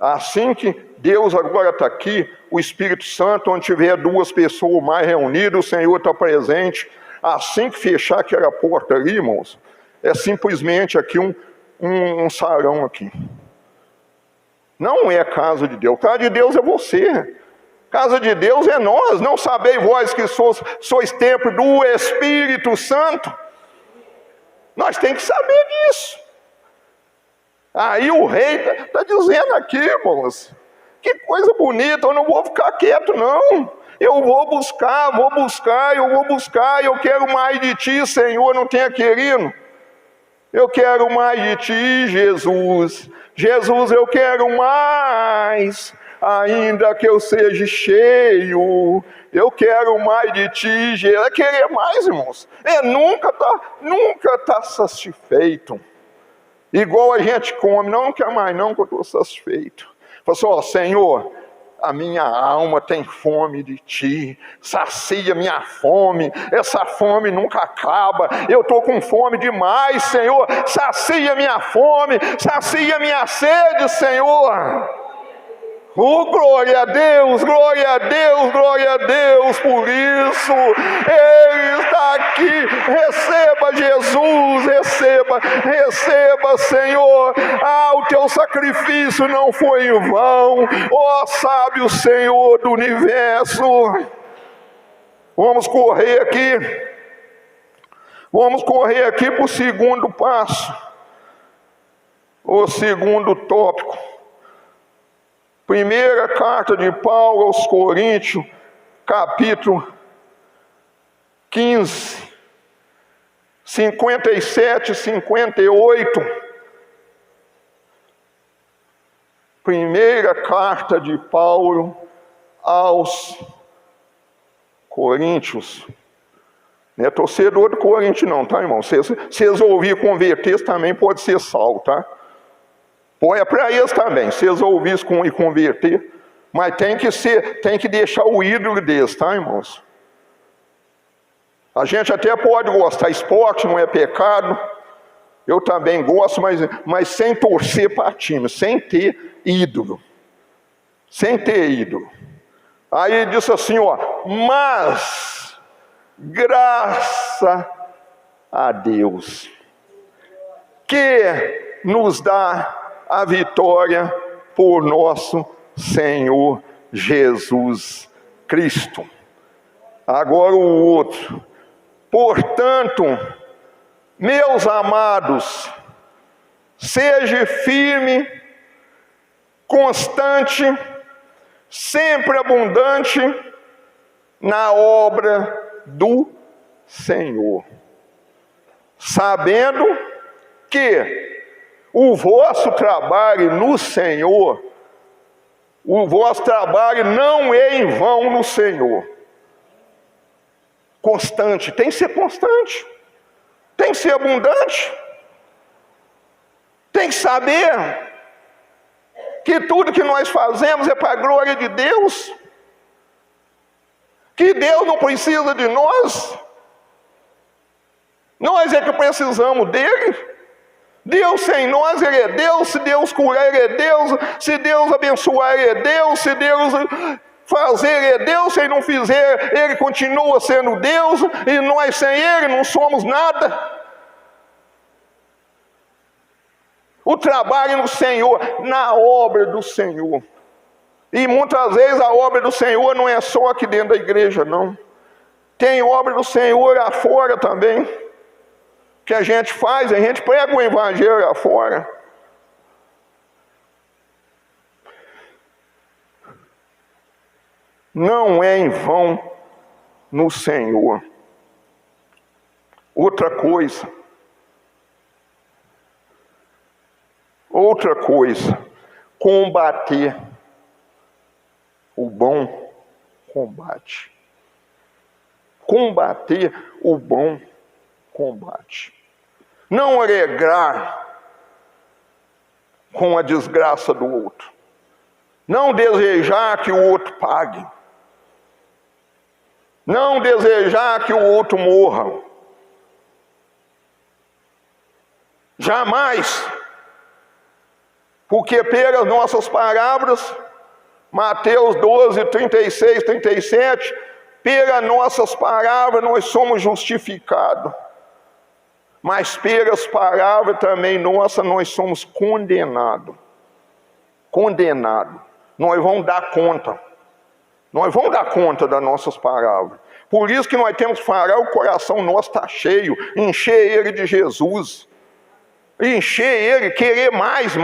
Assim que Deus agora está aqui, o Espírito Santo, onde tiver 2 pessoas mais reunidas, o Senhor está presente. Assim que fechar aquela porta ali, irmãos, é simplesmente aqui um sarão aqui. Não é casa de Deus. Casa de Deus é você. Casa de Deus é nós. Não sabeis vós que sois templo do Espírito Santo? Nós temos que saber disso. Aí o rei está dizendo aqui, irmãos, que coisa bonita, eu não vou ficar quieto não. Eu vou buscar, eu quero mais de ti, Senhor, não tenha querido. Eu quero mais de ti, Jesus. Jesus, eu quero mais. Ainda que eu seja cheio, eu quero mais de ti, Jesus. É querer mais, irmãos. Nunca tá satisfeito. Igual a gente come, não quer mais não, que eu estou satisfeito. Fala assim, ó, Senhor, a minha alma tem fome de ti, sacia minha fome, essa fome nunca acaba, eu estou com fome demais, Senhor, sacia minha fome, sacia minha sede, Senhor. Glória a Deus, glória a Deus, glória a Deus por isso. Ele está aqui. Receba, Jesus, receba, Senhor. O teu sacrifício não foi em vão. Ó, sabe o Senhor do universo. Vamos correr aqui para o segundo passo. O segundo tópico. Primeira carta de Paulo aos Coríntios, capítulo 15, 57 e 58. Primeira carta de Paulo aos Coríntios. Não é torcedor do Corinthians não, tá, irmão? Se vocês ouvirem converter, também pode ser salvo, tá? Põe para eles também, se eles ouvirem e converter, mas tem que deixar o ídolo deles, tá, irmãos? A gente até pode gostar, esporte não é pecado, eu também gosto, mas sem torcer para time, sem ter ídolo. Aí ele disse assim, ó, mas graças a Deus que nos dá a vitória por nosso Senhor Jesus Cristo. Agora o outro, Portanto, meus amados, seja firme, constante, sempre abundante na obra do Senhor, sabendo que o vosso trabalho no Senhor, o vosso trabalho não é em vão no Senhor. Constante, tem que ser constante, tem que ser abundante, tem que saber que tudo que nós fazemos é para a glória de Deus, que Deus não precisa de nós, nós é que precisamos dele. Deus sem nós, ele é Deus. Se Deus curar, ele é Deus. Se Deus abençoar, ele é Deus. Se Deus fazer, ele é Deus. Se ele não fizer, ele continua sendo Deus. E nós sem ele não somos nada. O trabalho no Senhor, na obra do Senhor. E muitas vezes a obra do Senhor não é só aqui dentro da igreja, não. Tem obra do Senhor lá fora também. Que a gente faz, a gente prega o evangelho lá fora. Não é em vão no Senhor. Outra coisa, combater o bom combate. Combater o bom combate. Não alegrar com a desgraça do outro. Não desejar que o outro pague. Não desejar que o outro morra. Jamais. Porque pelas nossas palavras, Mateus 12, 36, 37, pelas nossas palavras nós somos justificados. Mas pelas palavras também nossas nós somos condenados. Condenados. Nós vamos dar conta. Nós vamos dar conta das nossas palavras. Por isso que nós temos que falar, o coração nosso está cheio, encher ele de Jesus. Encher ele, querer mais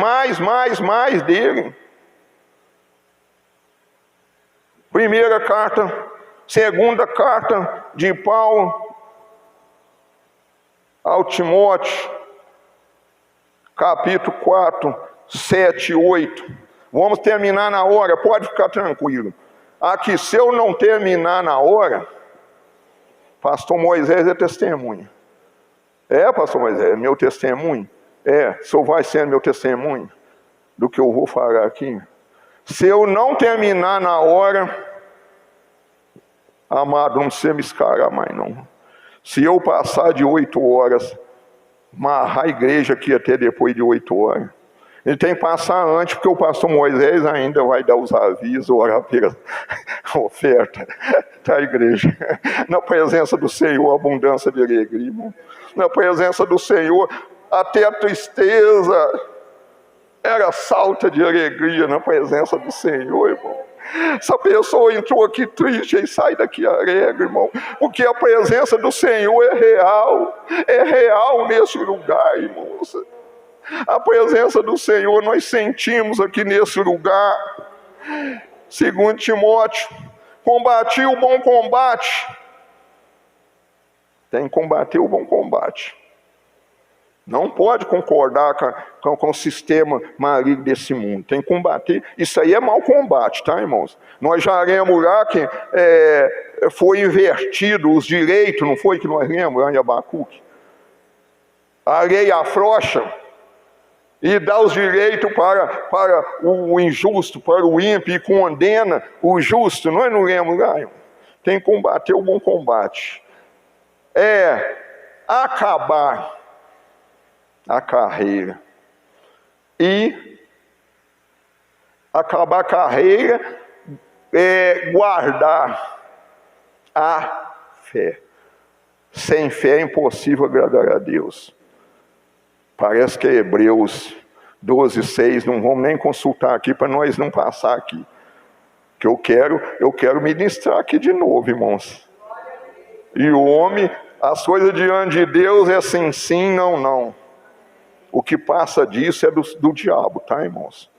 dele. Segunda carta de Paulo ao Timóteo, capítulo 4, 7 e 8. Vamos terminar na hora, pode ficar tranquilo. Aqui, se eu não terminar na hora, pastor Moisés é testemunha. É, pastor Moisés, é meu testemunho? É, o senhor vai ser meu testemunho do que eu vou falar aqui. Se eu não terminar na hora, amado, não precisa me escalar mais não. Se eu passar de 8 horas, amarrar a igreja aqui até depois de 8 horas, ele tem que passar antes, porque o pastor Moisés ainda vai dar os avisos, orar pela oferta da igreja. Na presença do Senhor, abundância de alegria, irmão. Na presença do Senhor, até a tristeza era salta de alegria na presença do Senhor, irmão. Essa pessoa entrou aqui triste e sai daqui alegre, irmão, porque a presença do Senhor é real nesse lugar, irmãos. A presença do Senhor nós sentimos aqui nesse lugar. 2 Timóteo, combati o bom combate. Tem que combater o bom combate. Não pode concordar com o sistema maligno desse mundo. Tem que combater. Isso aí é mau combate, tá, irmãos? Nós já lemos lá que foi invertido os direitos, não foi que nós lemos lá em Abacuque? A lei afrouxa e dá os direitos para o injusto, para o ímpio, e condena o justo. Nós não lemos lá, irmão. Tem que combater o bom combate. Acabar a carreira. E acabar a carreira é guardar a fé. Sem fé é impossível agradar a Deus. Parece que é Hebreus 12, 6, não vamos nem consultar aqui para nós não passar aqui. Que eu quero ministrar aqui de novo, irmãos. E o homem As coisas diante de Deus é sim, sim, não, não. O que passa disso é do diabo, tá, irmãos?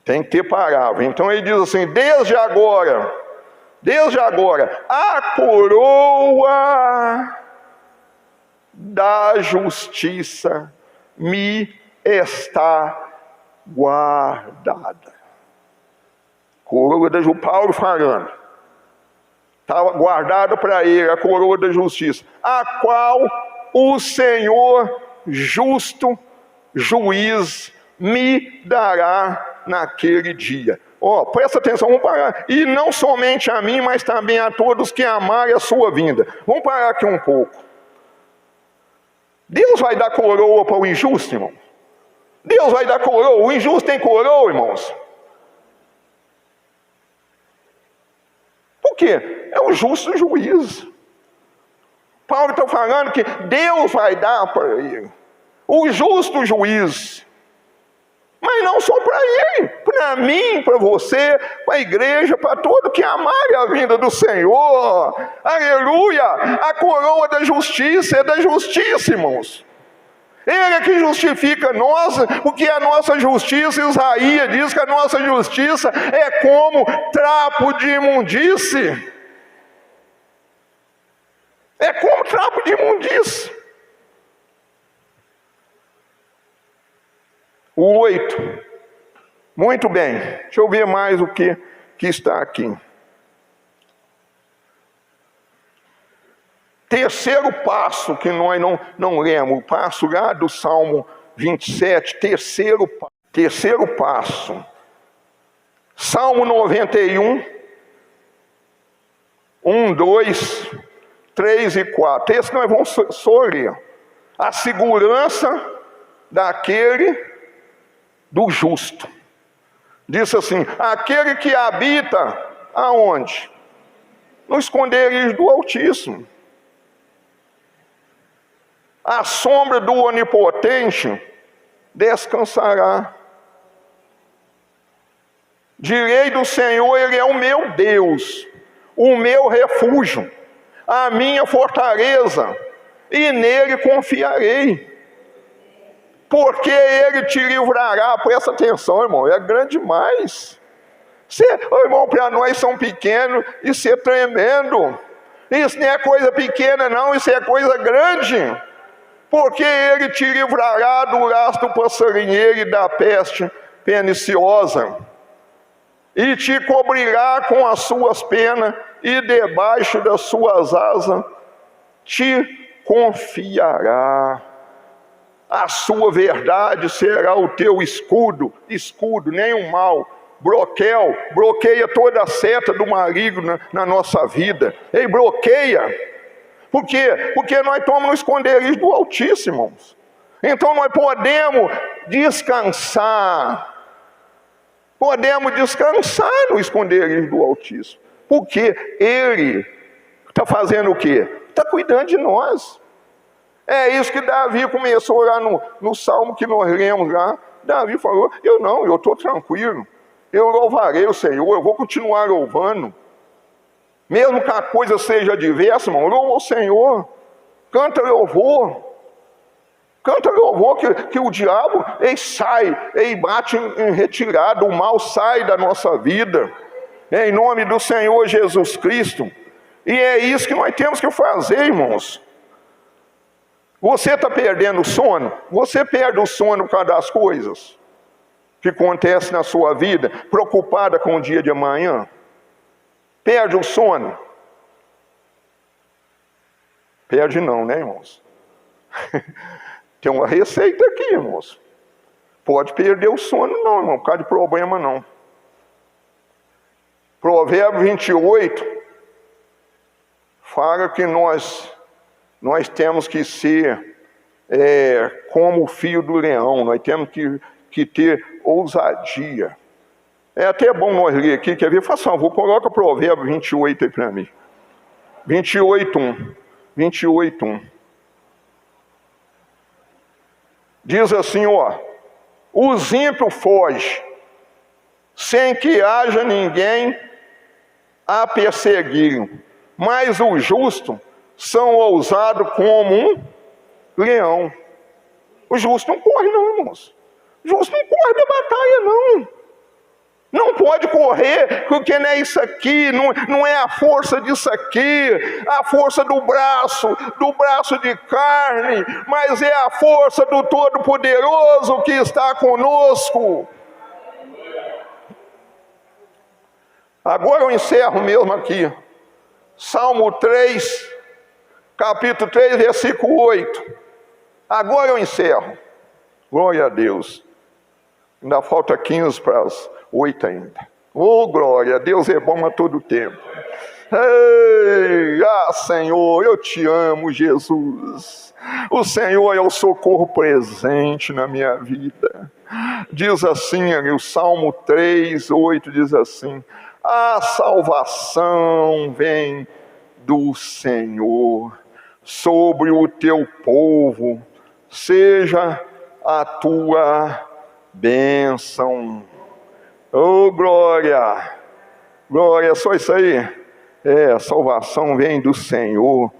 Tem que ter palavra. Então ele diz assim, desde agora, a coroa da justiça me está guardada. Coroa da justiça, Paulo falando. Estava guardada para ele a coroa da justiça, a qual o Senhor justo juiz me dará naquele dia. Presta atenção, vamos parar. E não somente a mim, mas também a todos que amarem a sua vinda. Vamos parar aqui um pouco. Deus vai dar coroa para o injusto, irmão? Deus vai dar coroa. O injusto tem coroa, irmãos? Por quê? É o justo juiz. Paulo está falando que Deus vai dar para ele o justo juiz. Mas não só para ele, para mim, para você, para a igreja, para todo que amar a vinda do Senhor. Aleluia! A coroa da justiça é da justiça, irmãos. Ele é que justifica nós, porque a nossa justiça, Isaías diz que a nossa justiça é como trapo de imundície. É como trapo de imundície. O 8. Muito bem. Deixa eu ver mais o que está aqui. Terceiro passo que nós não lemos. O passo lá do Salmo 27. Terceiro passo. Salmo 91. 1, 2, 3 e 4. Esse nós vamos só ler. A segurança daquele do justo. Diz assim, aquele que habita aonde? No esconderijo do Altíssimo. A sombra do Onipotente descansará. Direi do Senhor, Ele é o meu Deus, o meu refúgio, a minha fortaleza, e nele confiarei. Porque Ele te livrará. Presta atenção, irmão, é grande demais. Irmão, para nós são pequenos, isso é tremendo. Isso não é coisa pequena não, isso é coisa grande. Porque Ele te livrará do laço do passarinheiro e da peste perniciosa. E te cobrirá com as suas penas, e debaixo das suas asas te confiará. A sua verdade será o teu escudo, nenhum mal. Bloqueia toda a seta do maligno na nossa vida. Ei, bloqueia. Por quê? Porque nós estamos no esconderijo do Altíssimo. Então nós podemos descansar. Podemos descansar no esconderijo do Altíssimo. Porque Ele está fazendo o quê? Está cuidando de nós. É isso que Davi começou lá no Salmo que nós lemos lá. Davi falou, eu estou tranquilo. Eu louvarei o Senhor, eu vou continuar louvando. Mesmo que a coisa seja adversa, irmão, louva o Senhor. Canta louvor. Canta louvor que o diabo, ele bate em retirada. O mal sai da nossa vida. Em nome do Senhor Jesus Cristo. E é isso que nós temos que fazer, irmãos. Você está perdendo o sono? Você perde o sono por causa das coisas que acontecem na sua vida, preocupada com o dia de amanhã? Perde o sono? Perde não, né, irmãos? Tem uma receita aqui, irmãos. Pode perder o sono não, irmão, por causa de problema não. Provérbio 28 fala que nós temos que ser como o filho do leão, nós temos que ter ousadia. É até bom nós ler aqui, quer ver? Faça um favor, coloca o Provérbio 28 aí para mim. 28:1. Diz assim, os ímpios fogem, sem que haja ninguém a perseguir, mas o justo são ousados como um leão. O justo não corre não, irmãos. O justo não corre da batalha não. Não pode correr, porque não é isso aqui, não é a força disso aqui, a força do braço de carne, mas é a força do Todo-Poderoso que está conosco. Agora eu encerro mesmo aqui. Salmo 3, capítulo 3, versículo 8. Agora eu encerro. Glória a Deus. Ainda falta 15 para as 8 ainda. Oh, glória, Deus é bom a todo tempo. Ei, Senhor, eu te amo, Jesus. O Senhor é o socorro presente na minha vida. Diz assim, o Salmo 3, 8 diz assim: a salvação vem do Senhor sobre o teu povo, seja a tua bênção. Oh, glória! Glória, só isso aí. A salvação vem do Senhor.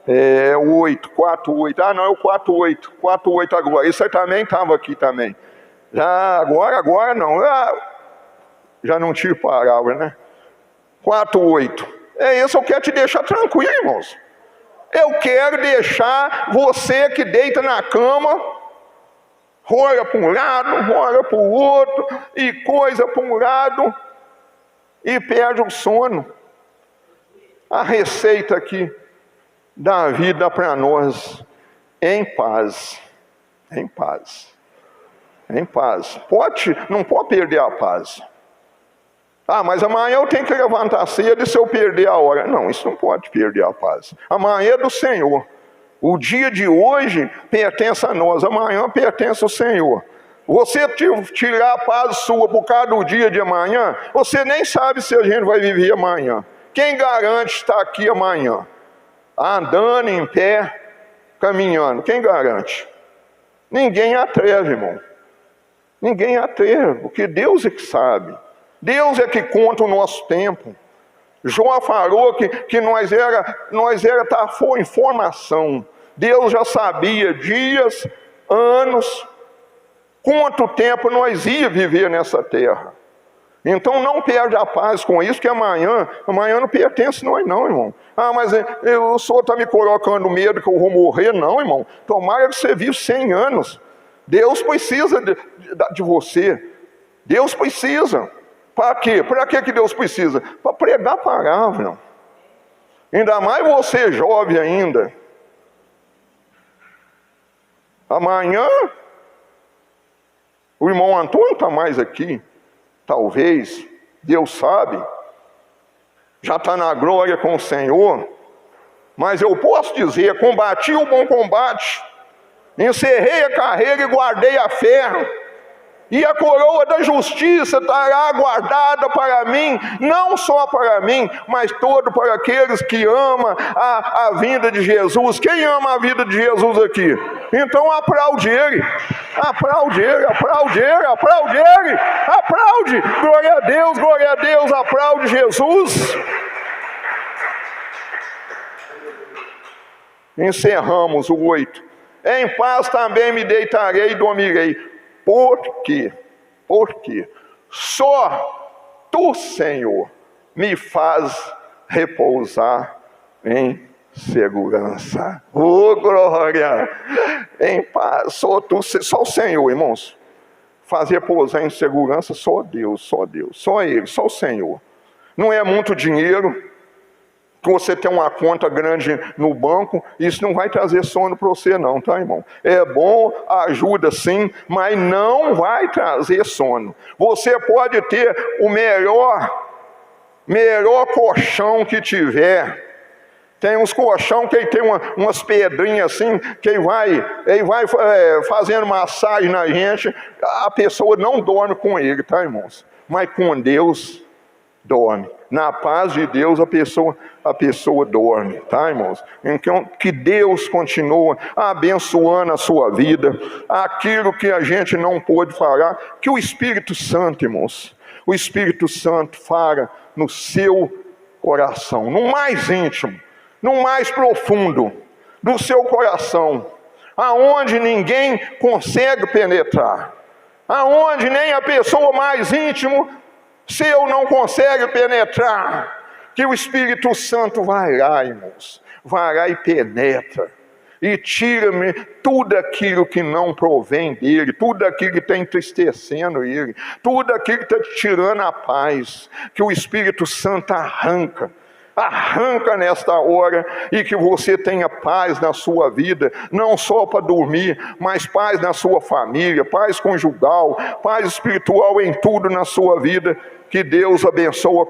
4:8. Ah, não, é o 4:8. 4:8 agora. Isso aí também estava aqui também. Já, agora não. Já não tive palavra, né? 4:8. Isso eu quero te deixar tranquilo, irmãos. Eu quero deixar você que deita na cama, rola para um lado, rola para o outro, e coisa para um lado, e perde o sono. A receita aqui da vida para nós: em paz. Em paz. Em paz. Não pode perder a paz. Mas amanhã eu tenho que levantar cedo e se eu perder a hora. Não, isso não pode perder a paz. Amanhã é do Senhor. O dia de hoje pertence a nós, amanhã pertence ao Senhor. Você tirar a paz sua por causa do dia de amanhã, você nem sabe se a gente vai viver amanhã. Quem garante estar aqui amanhã? Andando em pé, caminhando. Quem garante? Ninguém atreve, irmão. Ninguém atreve, porque Deus é que sabe. Deus é que conta o nosso tempo. Jó falou que nós era foi em formação. Deus já sabia dias, anos, quanto tempo nós ia viver nessa terra. Então não perde a paz com isso, que amanhã não pertence a nós não, irmão. Mas o senhor está me colocando medo que eu vou morrer? Não, irmão. Tomara que você viva 100 anos. Deus precisa de você. Deus precisa. Para quê? Para que Deus precisa? Para pregar a palavra. Ainda mais você jovem ainda. Amanhã, o irmão Antônio está mais aqui. Talvez, Deus sabe. Já está na glória com o Senhor. Mas eu posso dizer, combati o bom combate. Encerrei a carreira e guardei a fé. E a coroa da justiça estará guardada para mim, não só para mim, mas todo para aqueles que amam a vinda de Jesus. Quem ama a vida de Jesus aqui? Então aplaude ele, aplaude ele, aplaude ele, aplaude ele, aplaude, glória a Deus, aplaude Jesus. Encerramos o 8. Em paz também me deitarei e dormirei. Por quê? Porque só Tu, Senhor, me faz repousar em segurança. Oh, glória! Em paz, só Tu, só o Senhor, irmãos. Faz repousar em segurança só Deus, só Ele, só o Senhor. Não é muito dinheiro. Que você tem uma conta grande no banco, isso não vai trazer sono para você não, tá, irmão? É bom, ajuda sim, mas não vai trazer sono. Você pode ter o melhor colchão que tiver. Tem uns colchão que tem umas pedrinhas assim, que ele vai fazendo massagem na gente, a pessoa não dorme com ele, tá, irmãos? Mas com Deus, dorme. Na paz de Deus a pessoa dorme, tá, irmãos? Então, que Deus continue abençoando a sua vida, aquilo que a gente não pôde falar, que o Espírito Santo, irmãos, o Espírito Santo fala no seu coração, no mais íntimo, no mais profundo do seu coração, aonde ninguém consegue penetrar, aonde nem a pessoa mais íntima seu não consegue penetrar, que o Espírito Santo vai lá, irmãos, vai lá e penetra, e tira-me tudo aquilo que não provém dele, tudo aquilo que está entristecendo ele, tudo aquilo que está tirando a paz, que o Espírito Santo arranca nesta hora, e que você tenha paz na sua vida, não só para dormir, mas paz na sua família, paz conjugal, paz espiritual em tudo na sua vida. Que Deus abençoe